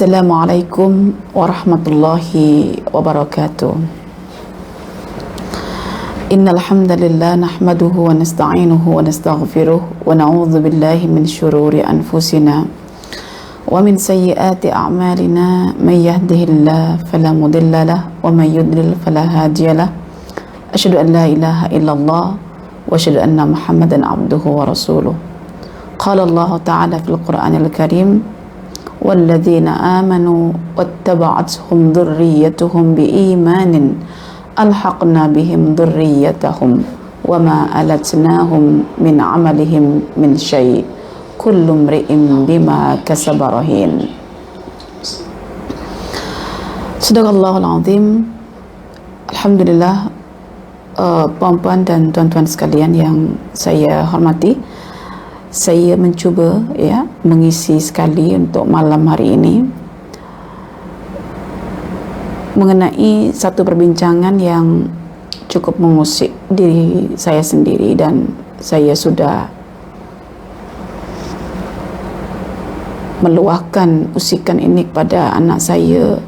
Assalamualaikum warahmatullahi wabarakatuh. Innal hamdalillah nahmaduhu wa nasta'inuhu wa nastaghfiruh wa na'udzu billahi min shururi anfusina wa min sayyiati a'malina may yahdihillahu fala mudilla lahu wa may yudlil fala hadiya lahu. Asyhadu an la ilaha illallah wa asyhadu anna Muhammadan abduhu wa rasuluh. Qala Allah ta'ala fil Qur'anil Karim: walladzina amanu wattaba'athum dzurriyyatuhum biimanin alhaqna bihim dzurriyyatahum wama alatnahum min amalihim min syai' kullu imri'in bima kasaba rahin. Sadaqallahul azim. Alhamdulillah, puan-puan dan tuan-tuan sekalian yang saya hormati, saya mencuba mengisi sekali untuk malam hari ini mengenai satu perbincangan yang cukup mengusik diri saya sendiri, dan saya sudah meluahkan usikan ini kepada anak saya,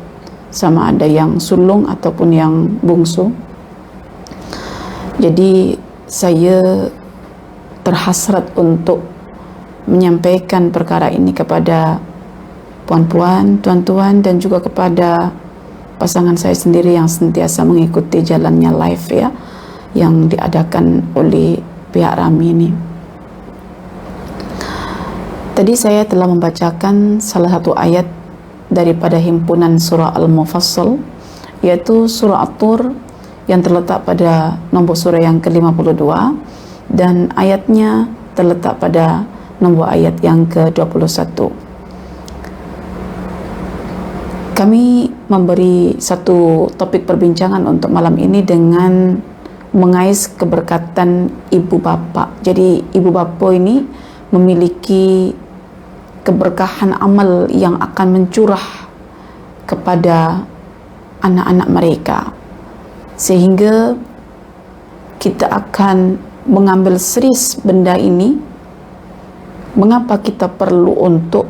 sama ada yang sulung ataupun yang bungsu. Jadi saya terhasrat untuk menyampaikan perkara ini kepada puan-puan, tuan-tuan, dan juga kepada pasangan saya sendiri yang sentiasa mengikuti jalannya live yang diadakan oleh pihak Rami ini. Tadi saya telah membacakan salah satu ayat daripada himpunan surah Al-Mufassal, yaitu surah At-Tur yang terletak pada nombor surah yang ke-52, dan ayatnya terletak pada nombor ayat yang ke-21. Kami memberi satu topik perbincangan untuk malam ini dengan mengais keberkatan ibu bapa. Jadi ibu bapa ini memiliki keberkahan amal yang akan mencurah kepada anak-anak mereka, sehingga kita akan mengambil serius benda ini. Mengapa kita perlu untuk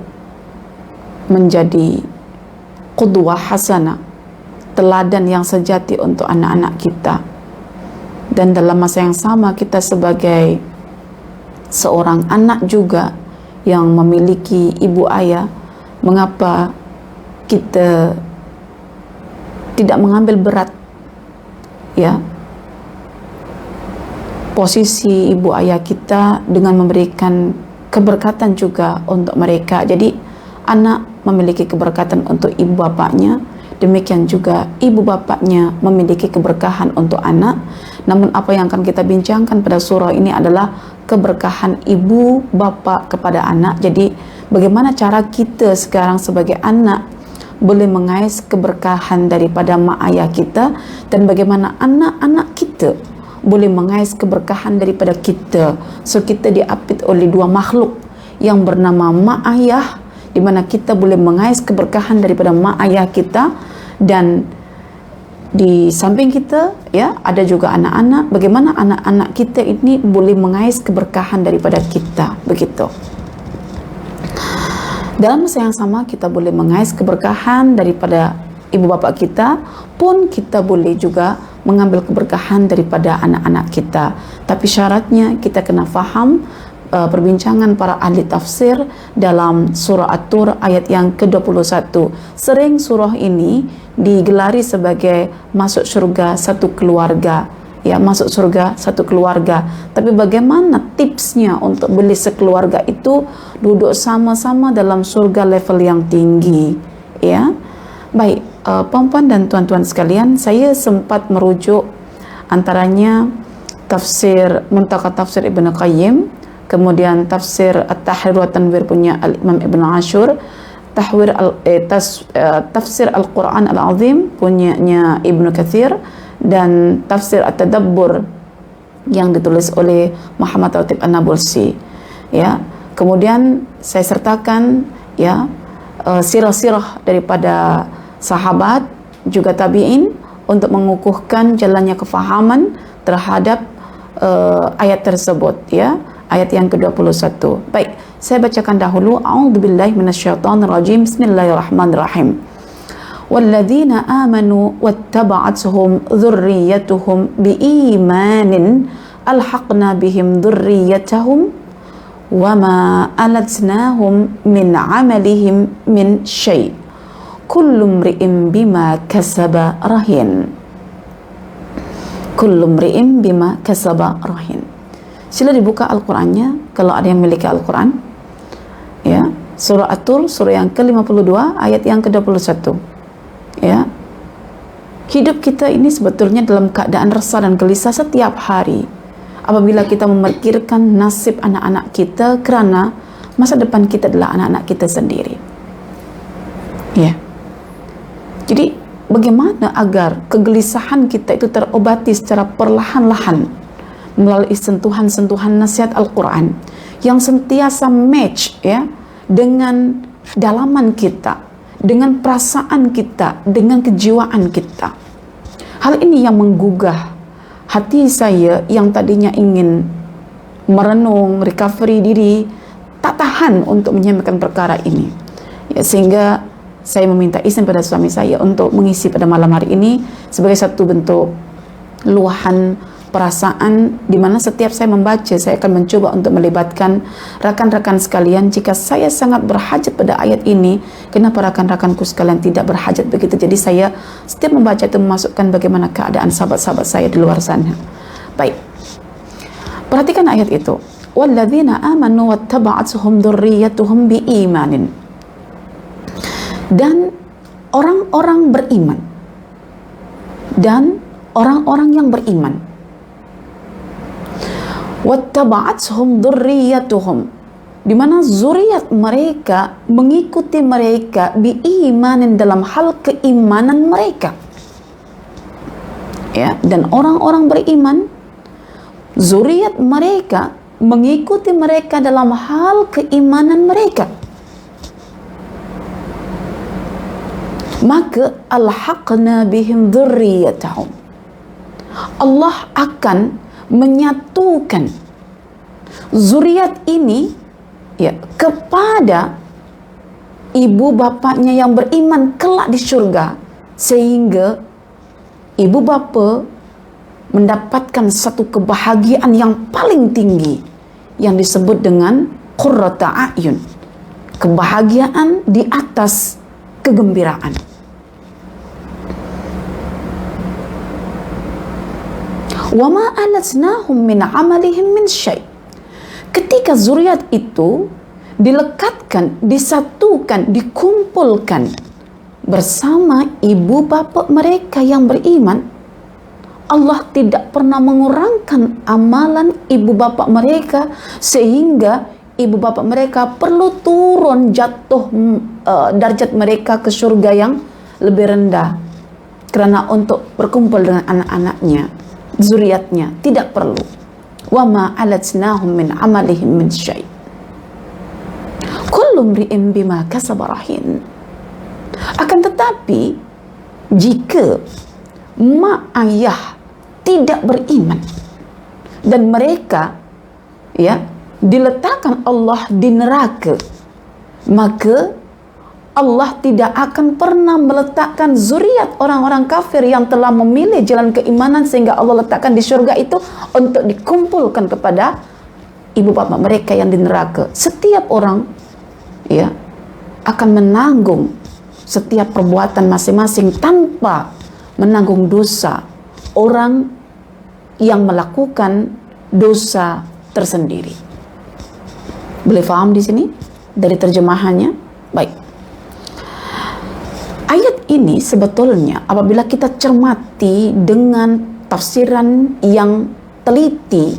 menjadi qudwah hasanah, teladan yang sejati untuk anak-anak kita, dan dalam masa yang sama kita sebagai seorang anak juga yang memiliki ibu ayah, mengapa kita tidak mengambil berat posisi ibu ayah kita dengan memberikan keberkatan juga untuk mereka. Jadi anak memiliki keberkatan untuk ibu bapaknya, demikian juga ibu bapaknya memiliki keberkahan untuk anak. Namun apa yang akan kita bincangkan pada surah ini adalah keberkahan ibu bapa kepada anak. Jadi bagaimana cara kita sekarang sebagai anak boleh mengais keberkahan daripada mak ayah kita, dan bagaimana anak-anak kita boleh mengais keberkahan daripada kita. So kita diapit oleh dua makhluk yang bernama mak ayah, di mana kita boleh mengais keberkahan daripada mak ayah kita, dan di samping kita ada juga anak-anak. Bagaimana anak-anak kita ini boleh mengais keberkahan daripada kita, begitu. Dalam masa yang sama kita boleh mengais keberkahan daripada ibu bapa kita, pun kita boleh juga mengambil keberkahan daripada anak-anak kita. Tapi syaratnya kita kena faham perbincangan para ahli tafsir dalam surah At-Tur ayat yang ke-21. Sering surah ini digelari sebagai masuk syurga satu keluarga, masuk surga satu keluarga. Tapi bagaimana tipsnya untuk beli sekeluarga itu duduk sama-sama dalam surga level yang tinggi? Baik, puan-puan dan tuan-tuan sekalian, saya sempat merujuk antaranya tafsir Muntaka Tafsir Ibn Qayyim, kemudian tafsir At-Tahrir wa Tanwir punya Al-Imam Ibn Ashur, tafsir Al-Quran Al-Azim punyanya Ibn Kathir, dan tafsir At-Tadabbur yang ditulis oleh Muhammad Ratib An-Nabulsi. Kemudian saya sertakan sirah-sirah daripada sahabat juga tabi'in untuk mengukuhkan jalannya kefahaman terhadap ayat tersebut. ayat yang ke-21. Baik, saya bacakan dahulu. A'udzubillahi minasyaitonirrajim. Bismillahirrahmanirrahim. Walladzina amanu wattaba'atuhum dzurriyyatuhum biimanin alhaqna bihim dzurriyyatahum wama alatnahum min amalihim min syai'. Kullu mri'in bima kasaba rahin. Kullu mri'in bima kasaba rahin. Sila dibuka Al-Qur'annya kalau ada yang memiliki Al-Qur'an. Ya, surah At-Tur, surah yang ke-52 ayat yang ke-21. Ya. Hidup kita ini sebetulnya dalam keadaan resah dan gelisah setiap hari. Apabila kita memikirkan nasib anak-anak kita, kerana masa depan kita adalah anak-anak kita sendiri. Ya. Jadi bagaimana agar kegelisahan kita itu terobati secara perlahan-lahan melalui sentuhan-sentuhan nasihat Al-Quran yang sentiasa match ya dengan dalaman kita, dengan perasaan kita, dengan kejiwaan kita. Hal ini yang menggugah hati saya yang tadinya ingin merenung, recovery diri, tak tahan untuk menyampaikan perkara ini. Ya, sehingga saya meminta izin pada suami saya untuk mengisi pada malam hari ini sebagai satu bentuk luahan perasaan, di mana setiap saya membaca, saya akan mencoba untuk melibatkan rakan-rakan sekalian. Jika saya sangat berhajat pada ayat ini, kenapa rakan-rakanku sekalian tidak berhajat begitu? Jadi saya setiap membaca itu memasukkan bagaimana keadaan sahabat-sahabat saya di luar sana. Baik, perhatikan ayat itu. Walladzina amanu wattaba'atuhum dzurriyyatuhum biimanin. Dan orang-orang beriman, dan orang-orang yang beriman, wattaba'atuhum dzurriyyatuhum, di mana zuriat mereka mengikuti mereka biimanin, dalam hal keimanan mereka. Ya, dan orang-orang beriman, zuriat mereka mengikuti mereka dalam hal keimanan mereka. Maka alhaqna bihim dzurriyyatahum, Allah akan menyatukan zuriat ini ya kepada ibu bapaknya yang beriman kelak di syurga, sehingga ibu bapa mendapatkan satu kebahagiaan yang paling tinggi yang disebut dengan qurrata a'yun, kebahagiaan di atas kegembiraan. Wama alatnahum min amalihim min syai'. Ketika zuriat itu dilekatkan, disatukan, dikumpulkan bersama ibu bapa mereka yang beriman, Allah tidak pernah mengurangkan amalan ibu bapa mereka sehingga ibu bapa mereka perlu turun jatuh darjat mereka ke surga yang lebih rendah kerana untuk berkumpul dengan anak-anaknya, zuriatnya. Tidak perlu. Wa ma alatnahum min amalihim min syai'. Kullu mri'in bima kasaba rahin. Akan tetapi jika mak ayah tidak beriman dan mereka ya diletakkan Allah di neraka, maka Allah tidak akan pernah meletakkan zuriat orang-orang kafir yang telah memilih jalan keimanan sehingga Allah letakkan di syurga itu untuk dikumpulkan kepada ibu bapa mereka yang di neraka. Setiap orang ya akan menanggung setiap perbuatan masing-masing tanpa menanggung dosa orang yang melakukan dosa tersendiri. Boleh faham di sini dari terjemahannya? Baik. Ayat ini sebetulnya apabila kita cermati dengan tafsiran yang teliti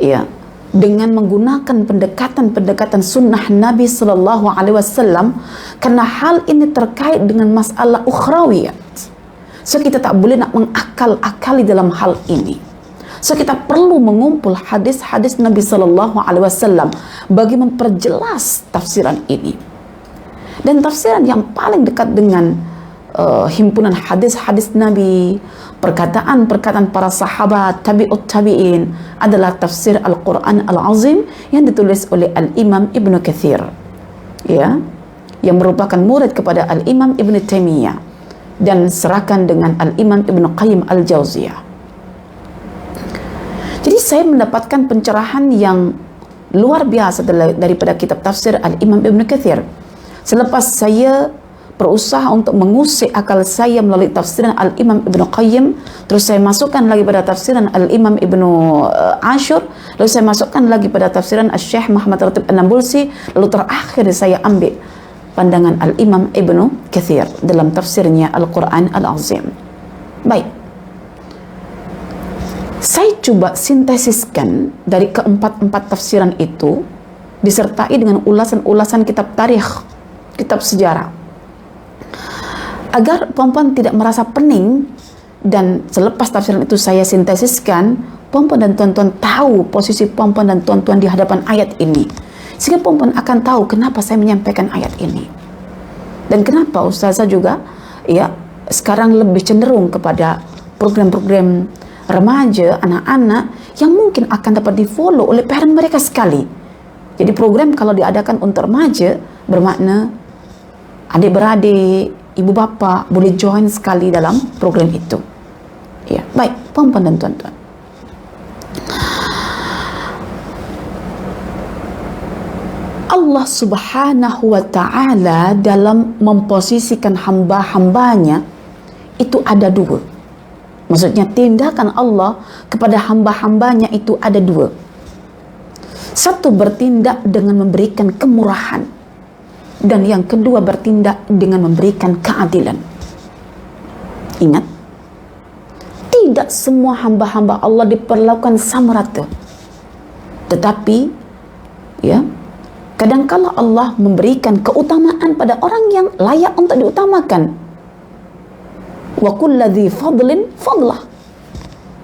ya, dengan menggunakan pendekatan-pendekatan sunnah Nabi sallallahu alaihi wasallam, karena hal ini terkait dengan masalah ukhrawiyat. So kita tak boleh nak mengakal-akali dalam hal ini. So kita perlu mengumpul hadis-hadis Nabi sallallahu alaihi wasallam bagi memperjelas tafsiran ini. Dan tafsiran yang paling dekat dengan himpunan hadis-hadis Nabi, perkataan-perkataan para sahabat, tabi'ut tabi'in adalah tafsir Al-Quran Al-Azim yang ditulis oleh Al-Imam Ibn Kathir, ya, yang merupakan murid kepada Al-Imam Ibn Taimiyah dan serahkan dengan Al-Imam Ibn Qayyim Al-Jauziyah. Jadi saya mendapatkan pencerahan yang luar biasa daripada kitab tafsir Al-Imam Ibn Kathir. Selepas saya berusaha untuk mengusik akal saya melalui tafsiran Al-Imam Ibn Qayyim, terus saya masukkan lagi pada tafsiran Al-Imam Ibn Ashur, lalu saya masukkan lagi pada tafsiran Al-Syekh Muhammad Ratib An-Nabulsi, lalu terakhir saya ambil pandangan Al-Imam Ibn Kathir dalam tafsirnya Al-Quran Al-Azim. Baik, saya coba sintesiskan dari keempat-empat tafsiran itu disertai dengan ulasan-ulasan kitab tarikh, kitab sejarah, agar puan-puan tidak merasa pening, dan selepas tafsiran itu saya sintesiskan, puan-puan dan tuan-tuan tahu posisi puan-puan dan tuan-tuan di hadapan ayat ini, sehingga puan-puan akan tahu kenapa saya menyampaikan ayat ini dan kenapa ustazah juga ya sekarang lebih cenderung kepada program-program remaja, anak-anak yang mungkin akan dapat di-follow oleh parent mereka sekali. Jadi program kalau diadakan untuk remaja bermakna adik-beradik, ibu bapa boleh join sekali dalam program itu. Ya, baik, puan-puan dan tuan-tuan. Allah Subhanahu wa ta'ala dalam memposisikan hamba-hambanya itu ada dua. Maksudnya tindakan Allah kepada hamba-hambanya itu ada dua. Satu, bertindak dengan memberikan kemurahan, dan yang kedua bertindak dengan memberikan keadilan. Ingat, tidak semua hamba-hamba Allah diperlakukan sama rata. Tetapi ya, kadangkala Allah memberikan keutamaan pada orang yang layak untuk diutamakan. Wa kulladzi fadlin fadlah.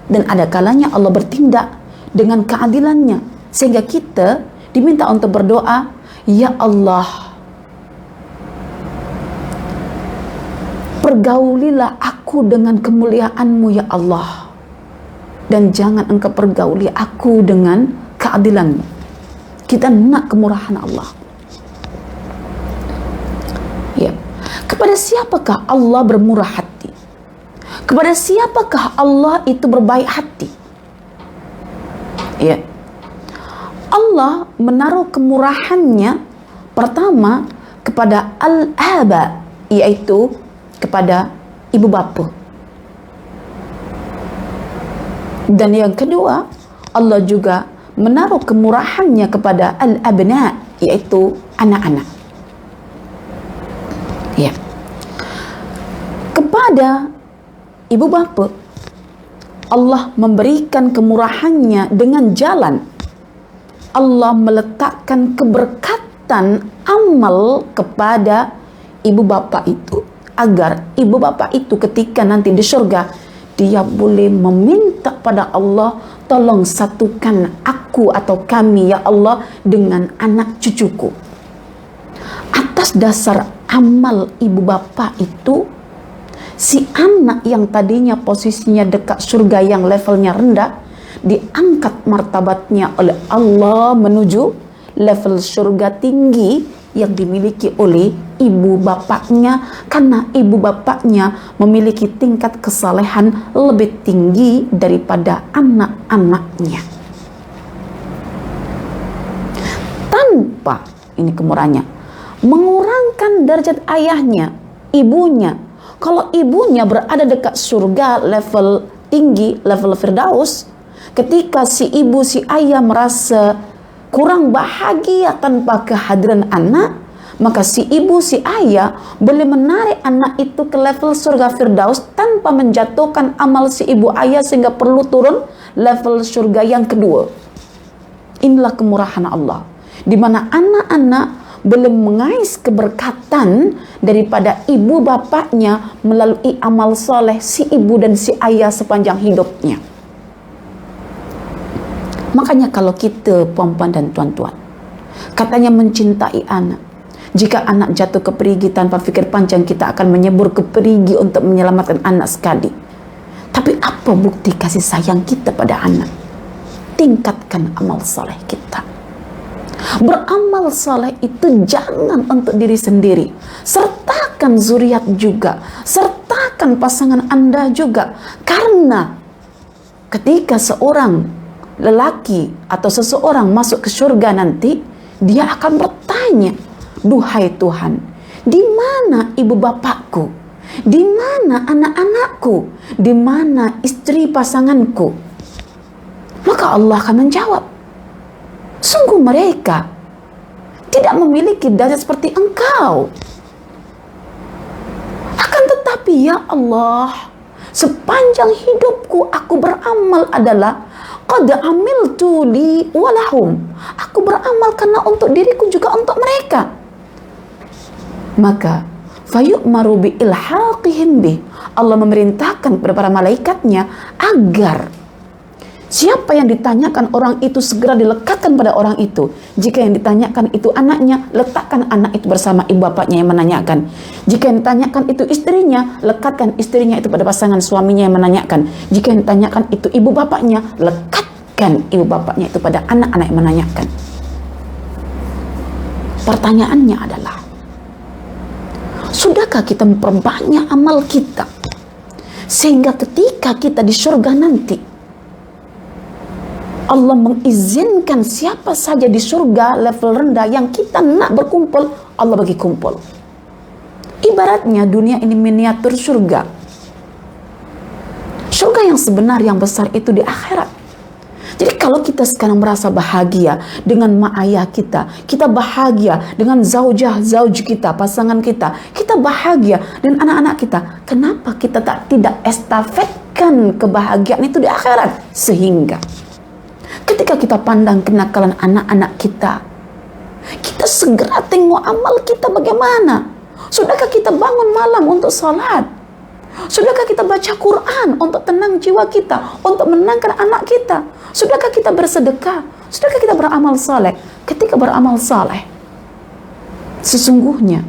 Dan ada kalanya Allah bertindak dengan keadilannya, sehingga kita diminta untuk berdoa, ya Allah, pergaulilah aku dengan kemuliaan-Mu ya Allah, dan jangan Engkau pergauli aku dengan keadilan-Mu. Kita nak kemurahan Allah. Ya. Kepada siapakah Allah bermurah hati? Kepada siapakah Allah itu berbaik hati? Ya. Allah menaruh kemurahannya pertama kepada al-aba, yaitu kepada ibu bapa. Dan yang kedua, Allah juga menaruh kemurahannya kepada al-abna, yaitu anak-anak. Ya. Kepada ibu bapa, Allah memberikan kemurahannya dengan jalan Allah meletakkan keberkatan amal kepada ibu bapa itu, agar ibu bapa itu ketika nanti di surga dia boleh meminta pada Allah, tolong satukan aku atau kami ya Allah dengan anak cucuku. Atas dasar amal ibu bapa itu, si anak yang tadinya posisinya dekat surga yang levelnya rendah diangkat martabatnya oleh Allah menuju level surga tinggi yang dimiliki oleh ibu bapaknya, karena ibu bapaknya memiliki tingkat kesalehan lebih tinggi daripada anak-anaknya. Tanpa ini kemurahannya mengurangkan derajat ayahnya, ibunya. Kalau ibunya berada dekat surga level tinggi, level Firdaus, ketika si ibu si ayah merasa kurang bahagia tanpa kehadiran anak, maka si ibu si ayah boleh menarik anak itu ke level surga Firdaus tanpa menjatuhkan amal si ibu ayah sehingga perlu turun level surga yang kedua. Inilah kemurahan Allah, di mana anak-anak boleh mengais keberkatan daripada ibu bapaknya melalui amal soleh si ibu dan si ayah sepanjang hidupnya. Makanya kalau kita puan-puan dan tuan-tuan katanya mencintai anak, Jika anak jatuh ke perigi tanpa pikir panjang, kita akan menyebur ke perigi untuk menyelamatkan anak sekali. Tapi apa bukti kasih sayang kita pada anak? Tingkatkan amal saleh kita. Beramal saleh itu jangan untuk diri sendiri, sertakan zuriat juga, sertakan pasangan Anda juga. Karena ketika seorang lelaki atau seseorang masuk ke surga nanti, dia akan bertanya, duhai Tuhan, di mana ibu bapakku? Di mana anak-anakku? Di mana istri pasanganku? Maka Allah akan menjawab, sungguh mereka tidak memiliki derajat seperti engkau. Akan tetapi ya Allah, sepanjang hidupku aku beramal adalah qad amiltu li walahum. Aku beramal karena untuk diriku juga untuk mereka. Maka fayu'maru bi ilhaqihim bih. Allah memerintahkan kepada para malaikatnya agar siapa yang ditanyakan orang itu segera dilekatkan pada orang itu. Jika yang ditanyakan itu anaknya, letakkan anak itu bersama ibu bapaknya yang menanyakan. Jika yang ditanyakan itu istrinya, lekatkan istrinya itu pada pasangan suaminya yang menanyakan. Jika yang ditanyakan itu ibu bapaknya, lekatkan ibu bapaknya itu pada anak-anak yang menanyakan. Pertanyaannya adalah, sudahkah kita memperbanyak amal kita sehingga ketika kita di surga nanti Allah mengizinkan siapa saja di surga level rendah yang kita nak berkumpul, Allah bagi kumpul. Ibaratnya dunia ini miniatur surga. Surga yang sebenar yang besar itu di akhirat. Jadi kalau kita sekarang merasa bahagia dengan mak ayah kita, kita bahagia dengan zauj kita, pasangan kita bahagia dengan anak-anak kita. Kenapa kita tidak estafetkan kebahagiaan itu di akhirat? Sehingga ketika kita pandang kenakalan anak-anak kita segera tengok amal kita bagaimana. Sudahkah kita bangun malam untuk salat? Sudahkah kita baca Quran untuk tenang jiwa kita, untuk menenangkan anak kita? Sudahkah kita bersedekah? Sudahkah kita beramal saleh? Ketika beramal saleh, sesungguhnya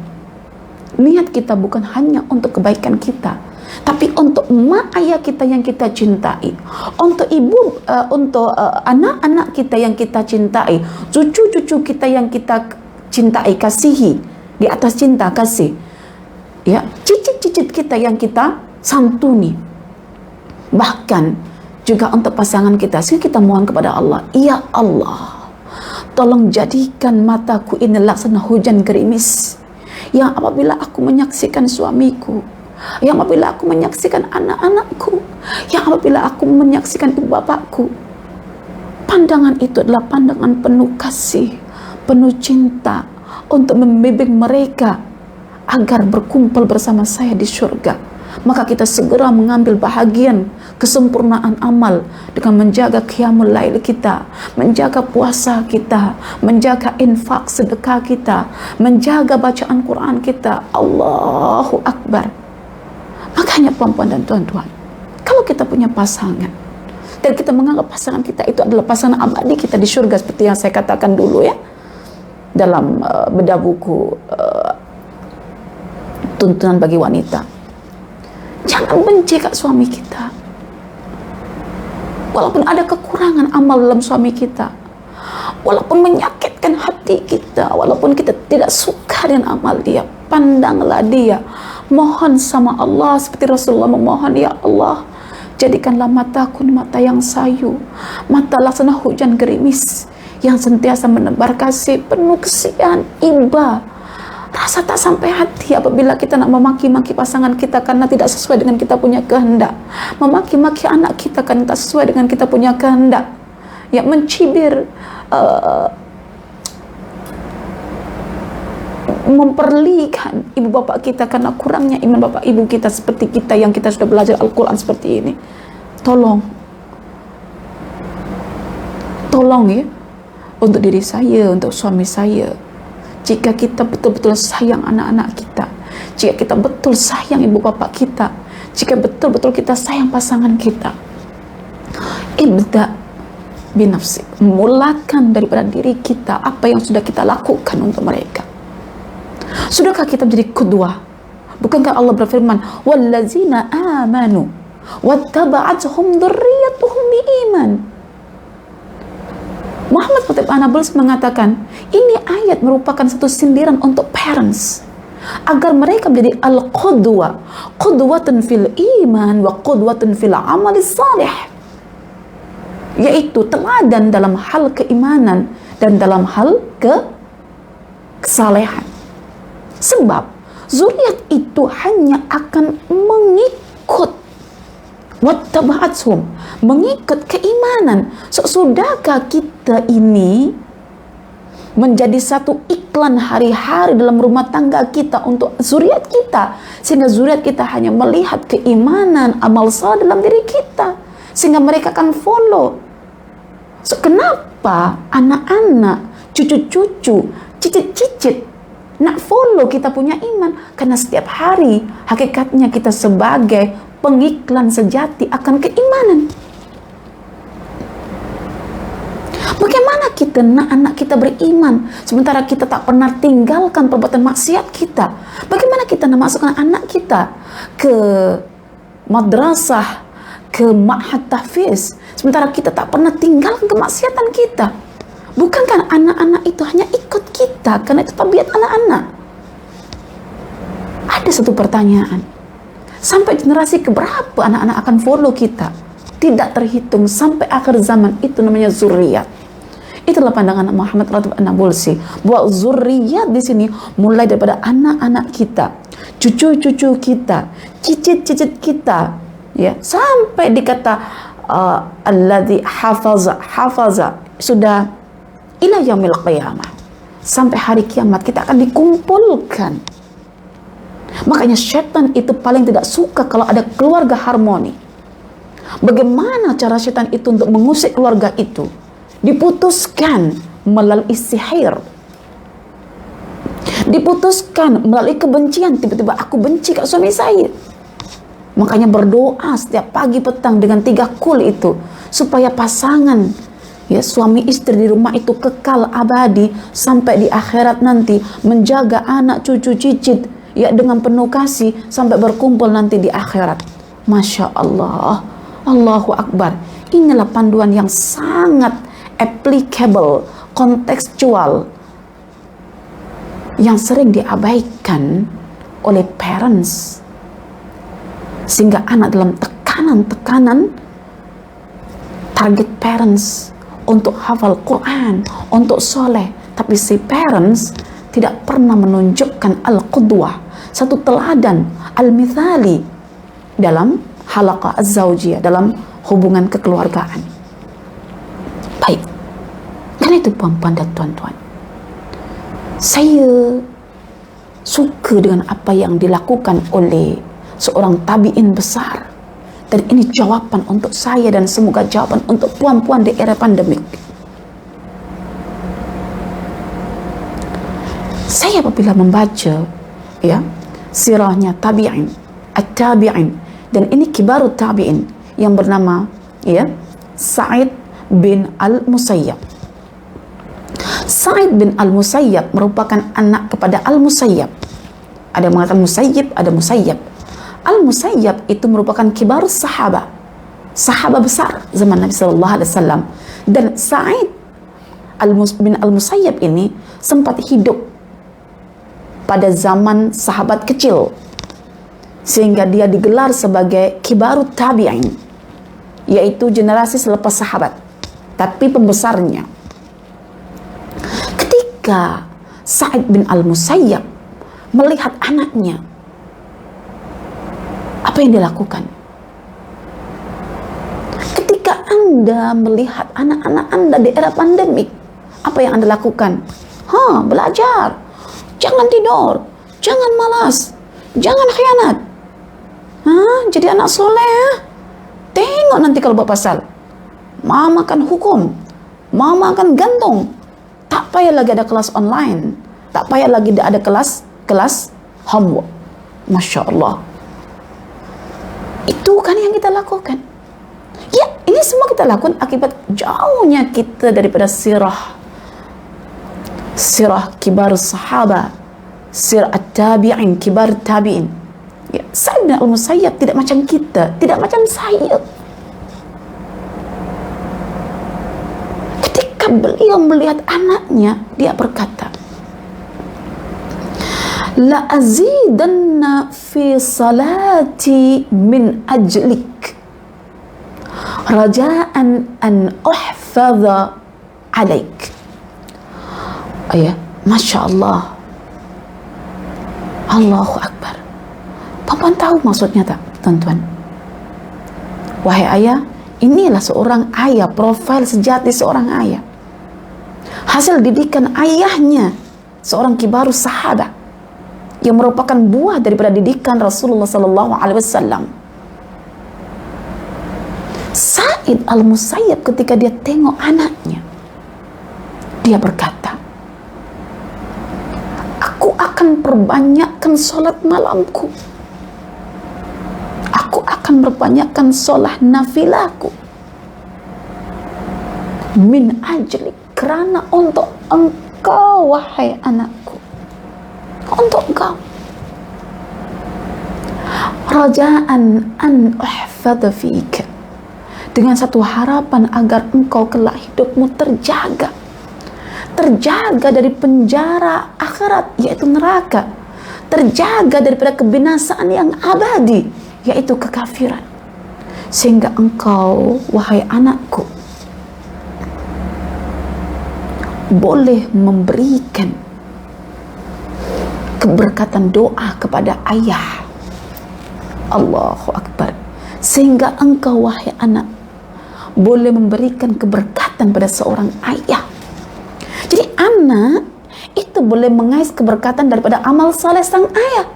niat kita bukan hanya untuk kebaikan kita, tapi untuk mak ayah kita yang kita cintai, untuk ibu, untuk anak-anak kita yang kita cintai, cucu-cucu kita yang kita cintai, kasihi, di atas cinta kasih, ya, cicit-cicit kita yang kita santuni, bahkan juga untuk pasangan kita. Sehingga kita mohon kepada Allah, ya Allah, tolong jadikan mataku ini laksana hujan gerimis, yang apabila aku menyaksikan suamiku, yang apabila aku menyaksikan anak-anakku, yang apabila aku menyaksikan ibu bapakku, pandangan itu adalah pandangan penuh kasih, penuh cinta, untuk membimbing mereka agar berkumpul bersama saya di surga. Maka kita segera mengambil bahagian kesempurnaan amal dengan menjaga qiyamul lail kita, menjaga puasa kita, menjaga infak sedekah kita, menjaga bacaan Quran kita. Allahu Akbar. Makanya puan-puan dan tuan-tuan, kalau kita punya pasangan dan kita menganggap pasangan kita itu adalah pasangan abadi kita di surga, seperti yang saya katakan dulu ya dalam bedah buku tuntunan bagi wanita, jangan benci kat suami kita walaupun ada kekurangan amal dalam suami kita, walaupun menyakitkan hati kita, walaupun kita tidak suka dengan amal dia. Pandanglah dia, mohon sama Allah seperti Rasulullah memohon, ya Allah, jadikanlah mataku mata yang sayu, mata laksana hujan gerimis yang sentiasa menebar kasih, penuh kesian, iba, rasa tak sampai hati apabila kita nak memaki-maki pasangan kita karena tidak sesuai dengan kita punya kehendak, memaki-maki anak kita karena tak sesuai dengan kita punya kehendak, yang mencibir, memperlikan ibu bapak kita karena kurangnya iman bapak ibu kita seperti kita yang kita sudah belajar Al-Quran seperti ini. Tolong ya, untuk diri saya, untuk suami saya, jika kita betul-betul sayang anak-anak kita, jika kita betul sayang ibu bapak kita, jika betul-betul kita sayang pasangan kita, ibda binafsik, mulakan daripada diri kita apa yang sudah kita lakukan untuk mereka. Sudahkah kita menjadi qudwah? Bukankah Allah berfirman, wallazina amanu wattaba'athum dzurriyyatuhum biiman. Muhammad Khatib An-Nabulsi mengatakan, ini ayat merupakan satu sindiran untuk parents agar mereka menjadi al-qudwa, qudwatun fil iman wa qudwatun fil amali salih, yaitu teladan dalam hal keimanan dan dalam hal kesalehan. Sebab zuriat itu hanya akan mengikut wattaba'athum, mengikut keimanan. Sudahkah kita ini menjadi satu iklan hari-hari dalam rumah tangga kita untuk zuriat kita, sehingga zuriat kita hanya melihat keimanan, amal saleh dalam diri kita, sehingga mereka akan follow. Kenapa anak-anak, cucu-cucu, cicit-cicit nak follow kita punya iman? Karena setiap hari hakikatnya kita sebagai pengiklan sejati akan keimanan. Bagaimana kita nak anak kita beriman sementara kita tak pernah tinggalkan perbuatan maksiat kita? Bagaimana kita nak masukkan anak kita ke madrasah, ke ma'had tahfiz sementara kita tak pernah tinggalkan kemaksiatan kita? Bukankah anak-anak itu hanya ikut kita karena itu tabiat anak-anak? Ada satu pertanyaan, sampai generasi keberapa anak-anak akan follow kita? Tidak terhitung sampai akhir zaman. Itu namanya zuriyat. Itulah pandangan Muhammad Khatib An-Nabulsi, bahwa zuriyat di sini mulai daripada anak-anak kita, cucu-cucu kita, cicit-cicit kita, ya, sampai dikata alladzi hafaza sudah ila yaumil qiyamah, sampai hari kiamat kita akan dikumpulkan. Makanya syaitan itu paling tidak suka kalau ada keluarga harmoni. Bagaimana cara syaitan itu untuk mengusik keluarga itu? Diputuskan melalui sihir, diputuskan melalui kebencian. Tiba-tiba aku benci kat suami saya. Makanya berdoa setiap pagi petang dengan 3 kul itu, supaya pasangan, ya, suami istri di rumah itu kekal abadi sampai di akhirat nanti, menjaga anak cucu cicit, ya, dengan penuh kasih sampai berkumpul nanti di akhirat. Masya Allah, Allahu Akbar. Inilah panduan yang sangat applicable, kontekstual, yang sering diabaikan oleh parents, sehingga anak dalam tekanan target parents untuk hafal Quran, untuk soleh, tapi si parents tidak pernah menunjukkan al-qudwah, satu teladan al-mithali dalam halaqah az-zawjiyah, dalam hubungan kekeluargaan. Baik, karena itu puan-puan dan tuan-tuan, saya suka dengan apa yang dilakukan oleh seorang tabi'in besar, dan ini jawaban untuk saya dan semoga jawaban untuk puan-puan di era pandemik. Saya apabila membaca, ya, sirahnya tabi'in, at-tabi'in, dan ini kibarut tabi'in yang bernama, ya, Sa'id bin Al-Musayyab. Sa'id bin Al-Musayyab merupakan anak kepada Al-Musayyab. Ada yang mengatakan Musayyib, ada Musayyab. Al-Musayyab itu merupakan kibar sahabat besar zaman Nabi Sallallahu Alaihi Wasallam. Dan Sa'id bin Al-Musayyab ini sempat hidup pada zaman sahabat kecil, sehingga dia digelar sebagai kibarut tabi'in, yaitu generasi selepas sahabat, tapi pembesarnya. Ketika Sa'id bin Al-Musayyab melihat anaknya, apa yang dilakukan? Ketika Anda melihat anak-anak Anda di era pandemik, apa yang Anda lakukan? Belajar, jangan tidur, jangan malas, jangan khianat. Jadi anak soleh. Tengok nanti kalau buat pasal, mama akan hukum, mama akan gantung. Tak payah lagi ada kelas online, tak payah lagi ada kelas homework. Masya Allah. Itu kan yang kita lakukan. Ya, ini semua kita lakukan akibat jauhnya kita daripada sirah kibar sahabat, sirat tabi'in, kibar tabi'in. Ya, Sa'id bin al-Musayyab tidak macam kita, tidak macam saya. Ketika beliau melihat anaknya, dia berkata, la azidanna fi salati min ajlik raja'an an uhfadha alaik. Ya, Masya Allah, Allahu Akbar. Perempuan tahu maksudnya tak, tuan-tuan? Wahai ayah, inilah seorang ayah, profil sejati seorang ayah. Hasil didikan ayahnya, seorang kibarus sahabat, yang merupakan buah daripada didikan Rasulullah sallallahu alaihi wasallam. Sa'id al-Musayyab ketika dia tengok anaknya, dia berkata, aku akan perbanyakkan solat malamku, aku akan perbanyakkan solat nafilaku, min ajli, kerana untuk engkau wahai anakku, untuk engkau, rajaan an uhfadha fika, dengan satu harapan agar engkau kelak hidupmu terjaga dari penjara akhirat, yaitu neraka, terjaga daripada kebinasaan yang abadi, yaitu kekafiran, sehingga engkau wahai anakku boleh memberikan keberkatan doa kepada ayah. Allahu Akbar. Sehingga engkau wahai anak boleh memberikan keberkatan pada seorang ayah. Jadi anak itu boleh mengais keberkatan daripada amal saleh sang ayah.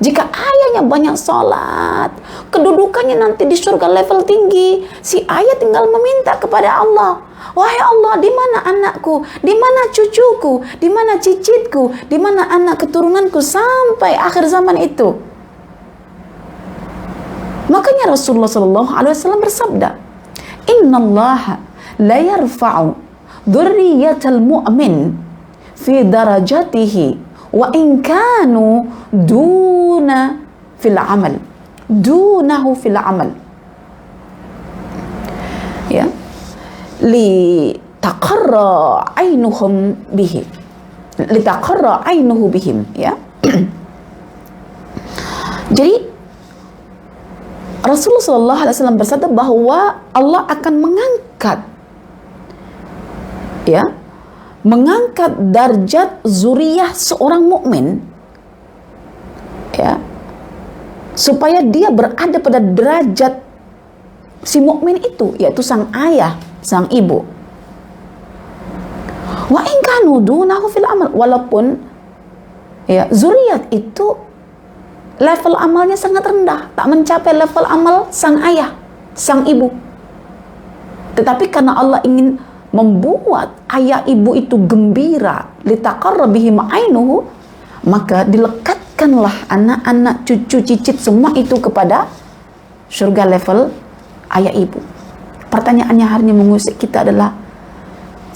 Jika ayahnya banyak sholat, kedudukannya nanti di surga level tinggi, si ayah tinggal meminta kepada Allah, wahai Allah, di mana anakku, di mana cucuku, di mana cicitku, di mana anak keturunanku sampai akhir zaman itu. Makanya Rasulullah sallallahu alaihi wasallam bersabda, innallaha la yarfa'u dzurriyyatal mu'min fi darajatihi wa in kanu dunahu fil amal, ya, li taqarra ainuhum bihi, li taqarra ainuhu bihim, ya. Jadi Rasulullah sallallahu alaihi wasallam bersabda bahwa Allah akan mengangkat, ya, mengangkat darjat zuriyah seorang mukmin, ya, supaya dia berada pada derajat si mukmin itu, yaitu sang ayah, sang ibu. Wa in kanu dunahu fil amal, walaupun ya zuriyat itu level amalnya sangat rendah, tak mencapai level amal sang ayah, sang ibu. Tetapi karena Allah ingin membuat ayah ibu itu gembira, litaqarra bihim ainuhu, maka dilekatkanlah anak-anak, cucu, cicit semua itu kepada surga level ayah ibu. Pertanyaannya hari ini mengusik kita adalah,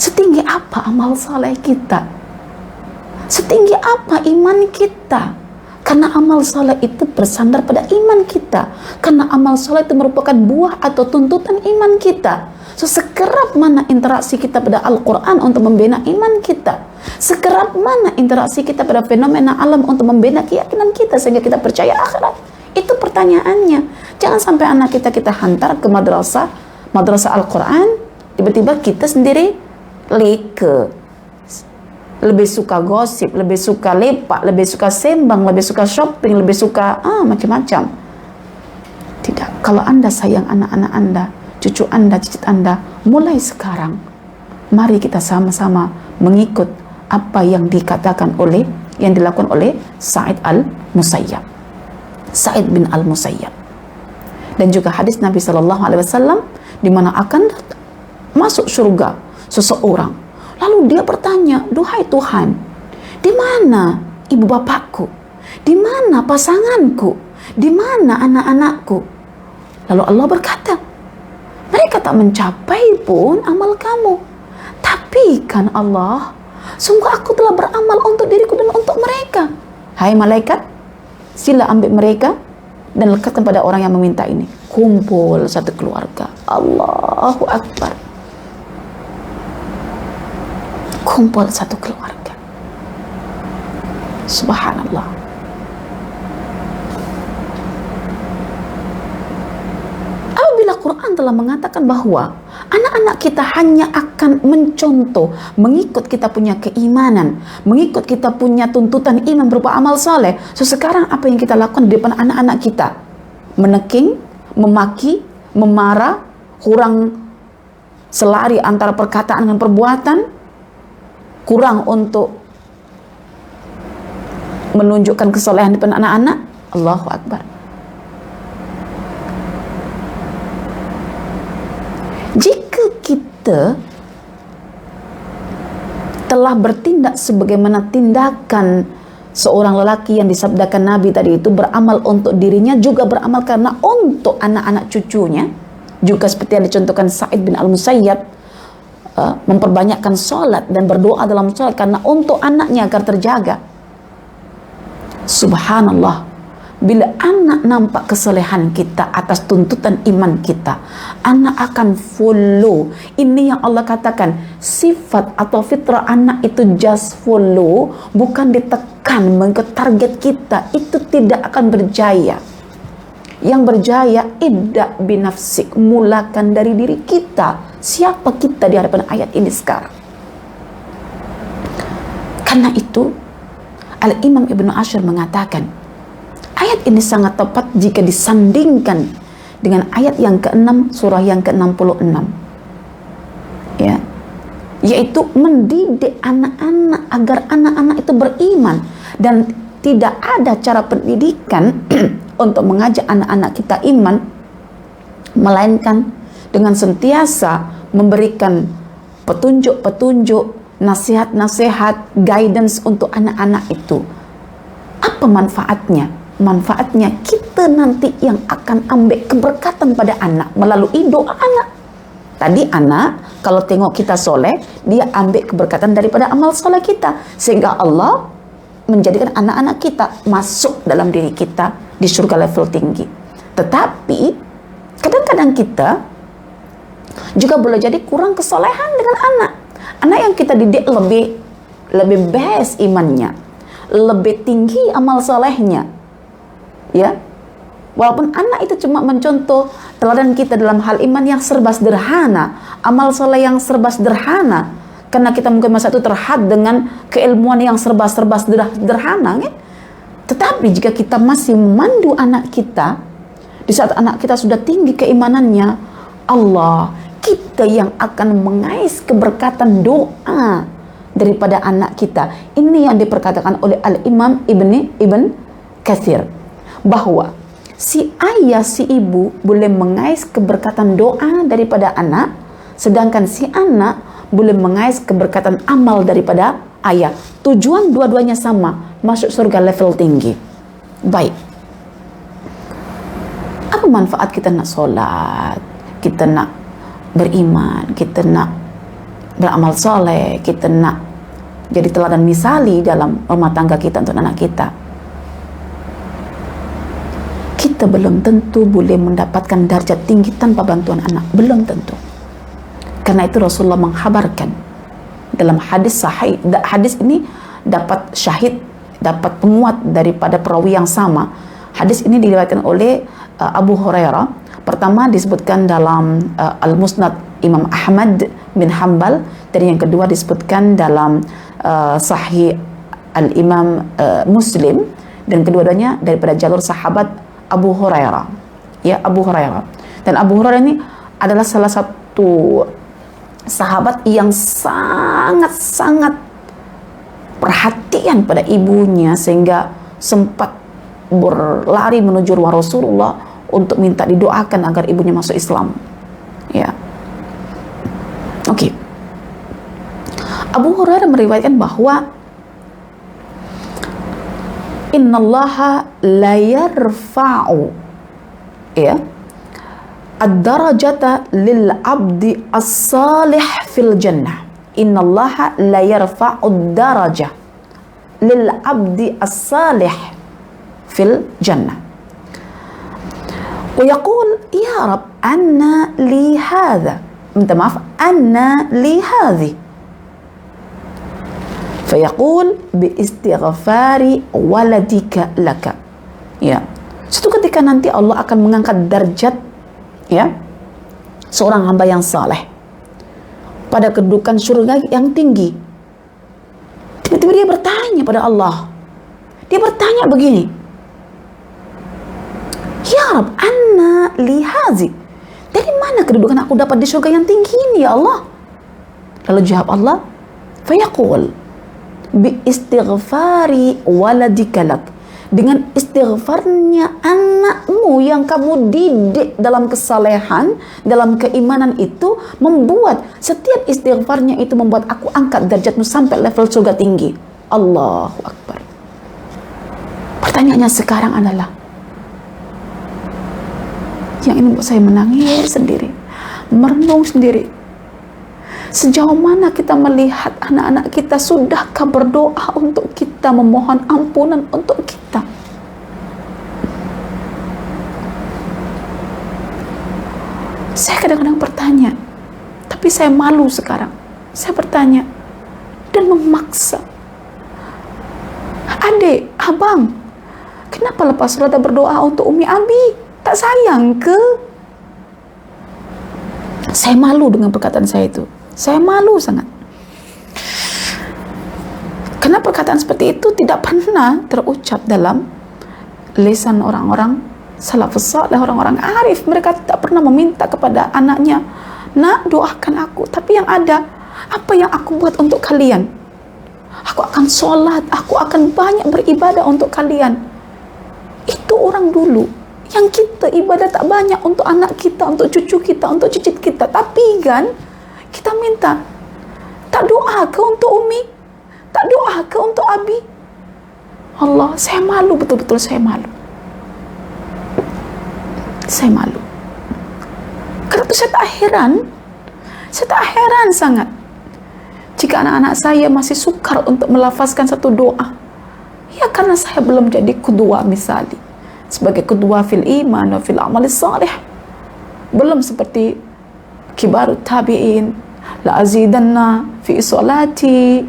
setinggi apa amal saleh kita? Setinggi apa iman kita? Karena amal saleh itu bersandar pada iman kita. Karena amal saleh itu merupakan buah atau tuntutan iman kita. So, sekerap mana interaksi kita pada Al-Quran untuk membina iman kita, sekerap mana interaksi kita pada fenomena alam untuk membina keyakinan kita sehingga kita percaya akhirat. Itu pertanyaannya. Jangan sampai anak kita hantar ke madrasah Al-Quran, tiba-tiba kita sendiri leke, lebih suka gosip, lebih suka lepak, lebih suka sembang, lebih suka shopping, lebih suka macam-macam. Tidak. Kalau Anda sayang anak-anak Anda, cucu Anda, cicit Anda, mulai sekarang mari kita sama-sama mengikut apa yang dilakukan oleh Sa'id al-Musayyab, Sa'id bin al-Musayyab. Dan juga hadis Nabi sallallahu alaihi wasallam di mana akan masuk surga seseorang, lalu dia bertanya, duhai Tuhan, di mana ibu bapakku? Di mana pasanganku? Di mana anak-anakku? Lalu Allah berkata, mereka tak mencapai pun amal kamu. Tapi kan Allah, sungguh aku telah beramal untuk diriku dan untuk mereka. Hai malaikat, sila ambil mereka dan lekatkan pada orang yang meminta ini. Kumpul satu keluarga. Allahu Akbar. Kumpul satu keluarga. Subhanallah. Apabila Quran telah mengatakan bahwa anak-anak kita hanya akan mencontoh, mengikut kita punya keimanan, mengikut kita punya tuntutan iman berupa amal soleh. So sekarang apa yang kita lakukan di depan anak-anak kita? Meneking, memaki, memarah, kurang selari antara perkataan dan perbuatan, kurang untuk menunjukkan kesolehan di depan anak-anak. Allahu Akbar. Jika kita telah bertindak sebagaimana tindakan seorang lelaki yang disabdakan Nabi tadi itu, beramal untuk dirinya, juga beramal karena untuk anak-anak cucunya, juga seperti yang dicontohkan Sa'id bin Al-Musayyab, memperbanyakkan sholat dan berdoa dalam sholat karena untuk anaknya agar terjaga. Subhanallah, bila anak nampak kesalehan kita atas tuntutan iman kita, anak akan follow. Ini yang Allah katakan, sifat atau fitrah anak itu just follow, bukan ditekan mengikut target kita. Itu tidak akan berjaya. Yang berjaya ibda binafsik, mulakan dari diri kita. Siapa kita di hadapan ayat ini sekarang? Karena itu Al-Imam Ibnu Ashir mengatakan, ayat ini sangat tepat jika disandingkan dengan ayat yang ke-6 surah yang ke-66. Ya. Yaitu mendidik anak-anak agar anak-anak itu beriman, dan tidak ada cara pendidikan untuk mengajak anak-anak kita iman melainkan dengan sentiasa memberikan petunjuk-petunjuk, nasihat-nasihat, guidance untuk anak-anak itu. Apa manfaatnya? Manfaatnya kita nanti yang akan ambil keberkatan pada anak melalui doa anak. Tadi anak kalau tengok kita soleh, dia ambil keberkatan daripada amal soleh kita, sehingga Allah menjadikan anak-anak kita masuk dalam diri kita di surga level tinggi. Tetapi kadang-kadang kita juga boleh jadi kurang kesolehan dengan anak. Anak yang kita didik lebih best imannya, lebih tinggi amal solehnya. Ya, walaupun anak itu cuma mencontoh teladan kita dalam hal iman yang serba sederhana, amal soleh yang serba sederhana, karena kita mungkin masa itu terhad dengan keilmuan yang serba-serba sederhana, kan? Tetapi jika kita masih memandu anak kita, di saat anak kita sudah tinggi keimanannya, Allah, kita yang akan mengais keberkatan doa daripada anak kita. Ini yang diperkatakan oleh Al-Imam Ibn Katsir, bahwa si ayah, si ibu boleh mengais keberkatan doa daripada anak, sedangkan si anak boleh mengais keberkatan amal daripada ayah. Tujuan dua-duanya sama, masuk surga level tinggi. Baik, apa manfaat kita nak solat, kita nak beriman, kita nak beramal soleh, kita nak jadi teladan misali dalam rumah tangga kita untuk anak kita? Kita belum tentu boleh mendapatkan darjat tinggi tanpa bantuan anak, belum tentu. Karena itu Rasulullah menghabarkan dalam hadis sahih, hadis ini dapat syahid, dapat penguat daripada perawi yang sama. Hadis ini diriwayatkan oleh Abu Hurairah. Pertama disebutkan dalam Al-Musnad Imam Ahmad bin Hanbal, dan yang kedua disebutkan dalam Sahih Al-Imam Muslim, dan kedua-duanya daripada jalur sahabat Abu Hurairah. Ya, Abu Hurairah. Dan Abu Hurairah ini adalah salah satu sahabat yang sangat-sangat perhatian pada ibunya, sehingga sempat berlari menuju rumah Rasulullah untuk minta didoakan agar ibunya masuk Islam. Ya. Oke. Abu Hurairah meriwayatkan bahwa innallaha la yarfa'u, ya, ad-darajata lil 'abdi as-salih fil jannah. Innallaha la yarfa'u ad-darajah lil abdi as-salih fil jannah. Wa yaqul ya rab anna li hadha, minta maaf, anna li hadhi. Fayaqul bi istighfari waladika laka. Ya, suatu ketika nanti Allah akan mengangkat derajat ya seorang hamba yang saleh pada kedudukan surga yang tinggi. Tiba-tiba dia bertanya pada Allah. Dia bertanya begini, ya Rab, anna li hazi, dari mana kedudukan aku dapat di surga yang tinggi ini ya Allah? Lalu jawab Allah, fayaqul bi istighfari waladika lak, dengan istighfarnya anakmu yang kamu didik dalam kesalehan, dalam keimanan itu, membuat setiap istighfarnya itu membuat aku angkat derajatmu sampai level surga tinggi. Allahu Akbar. Pertanyaannya sekarang adalah, yang ini membuat saya menangis sendiri, merenung sendiri. Sejauh mana kita melihat anak-anak kita, sudahkah berdoa untuk kita, memohon ampunan untuk kita? Saya kadang-kadang bertanya, tapi saya malu sekarang. Saya bertanya dan memaksa. Adik, abang, kenapa lepas sholat berdoa untuk Umi Abi? Tak sayang ke? Saya malu dengan perkataan saya itu. Saya malu sangat. Karena perkataan seperti itu tidak pernah terucap dalam lisan orang-orang salafus saleh, orang-orang arif. Mereka tidak pernah meminta kepada anaknya, nak doakan aku. Tapi yang ada, apa yang aku buat untuk kalian? Aku akan sholat, aku akan banyak beribadah untuk kalian. Itu orang dulu. Yang kita ibadah tak banyak untuk anak kita, untuk cucu kita, untuk cicit kita. Tapi kan, kita minta, tak doa ke untuk Umi? Tak doa ke untuk Abi? Allah, saya malu, betul-betul saya malu. Saya malu. Karena itu saya tak heran sangat jika anak-anak saya masih sukar untuk melafazkan satu doa. Ya, karena saya belum jadi kedua misalnya, sebagai kedua fil iman wa fil amal salih. Belum seperti kibarut tabi'in, la azidanna fi salati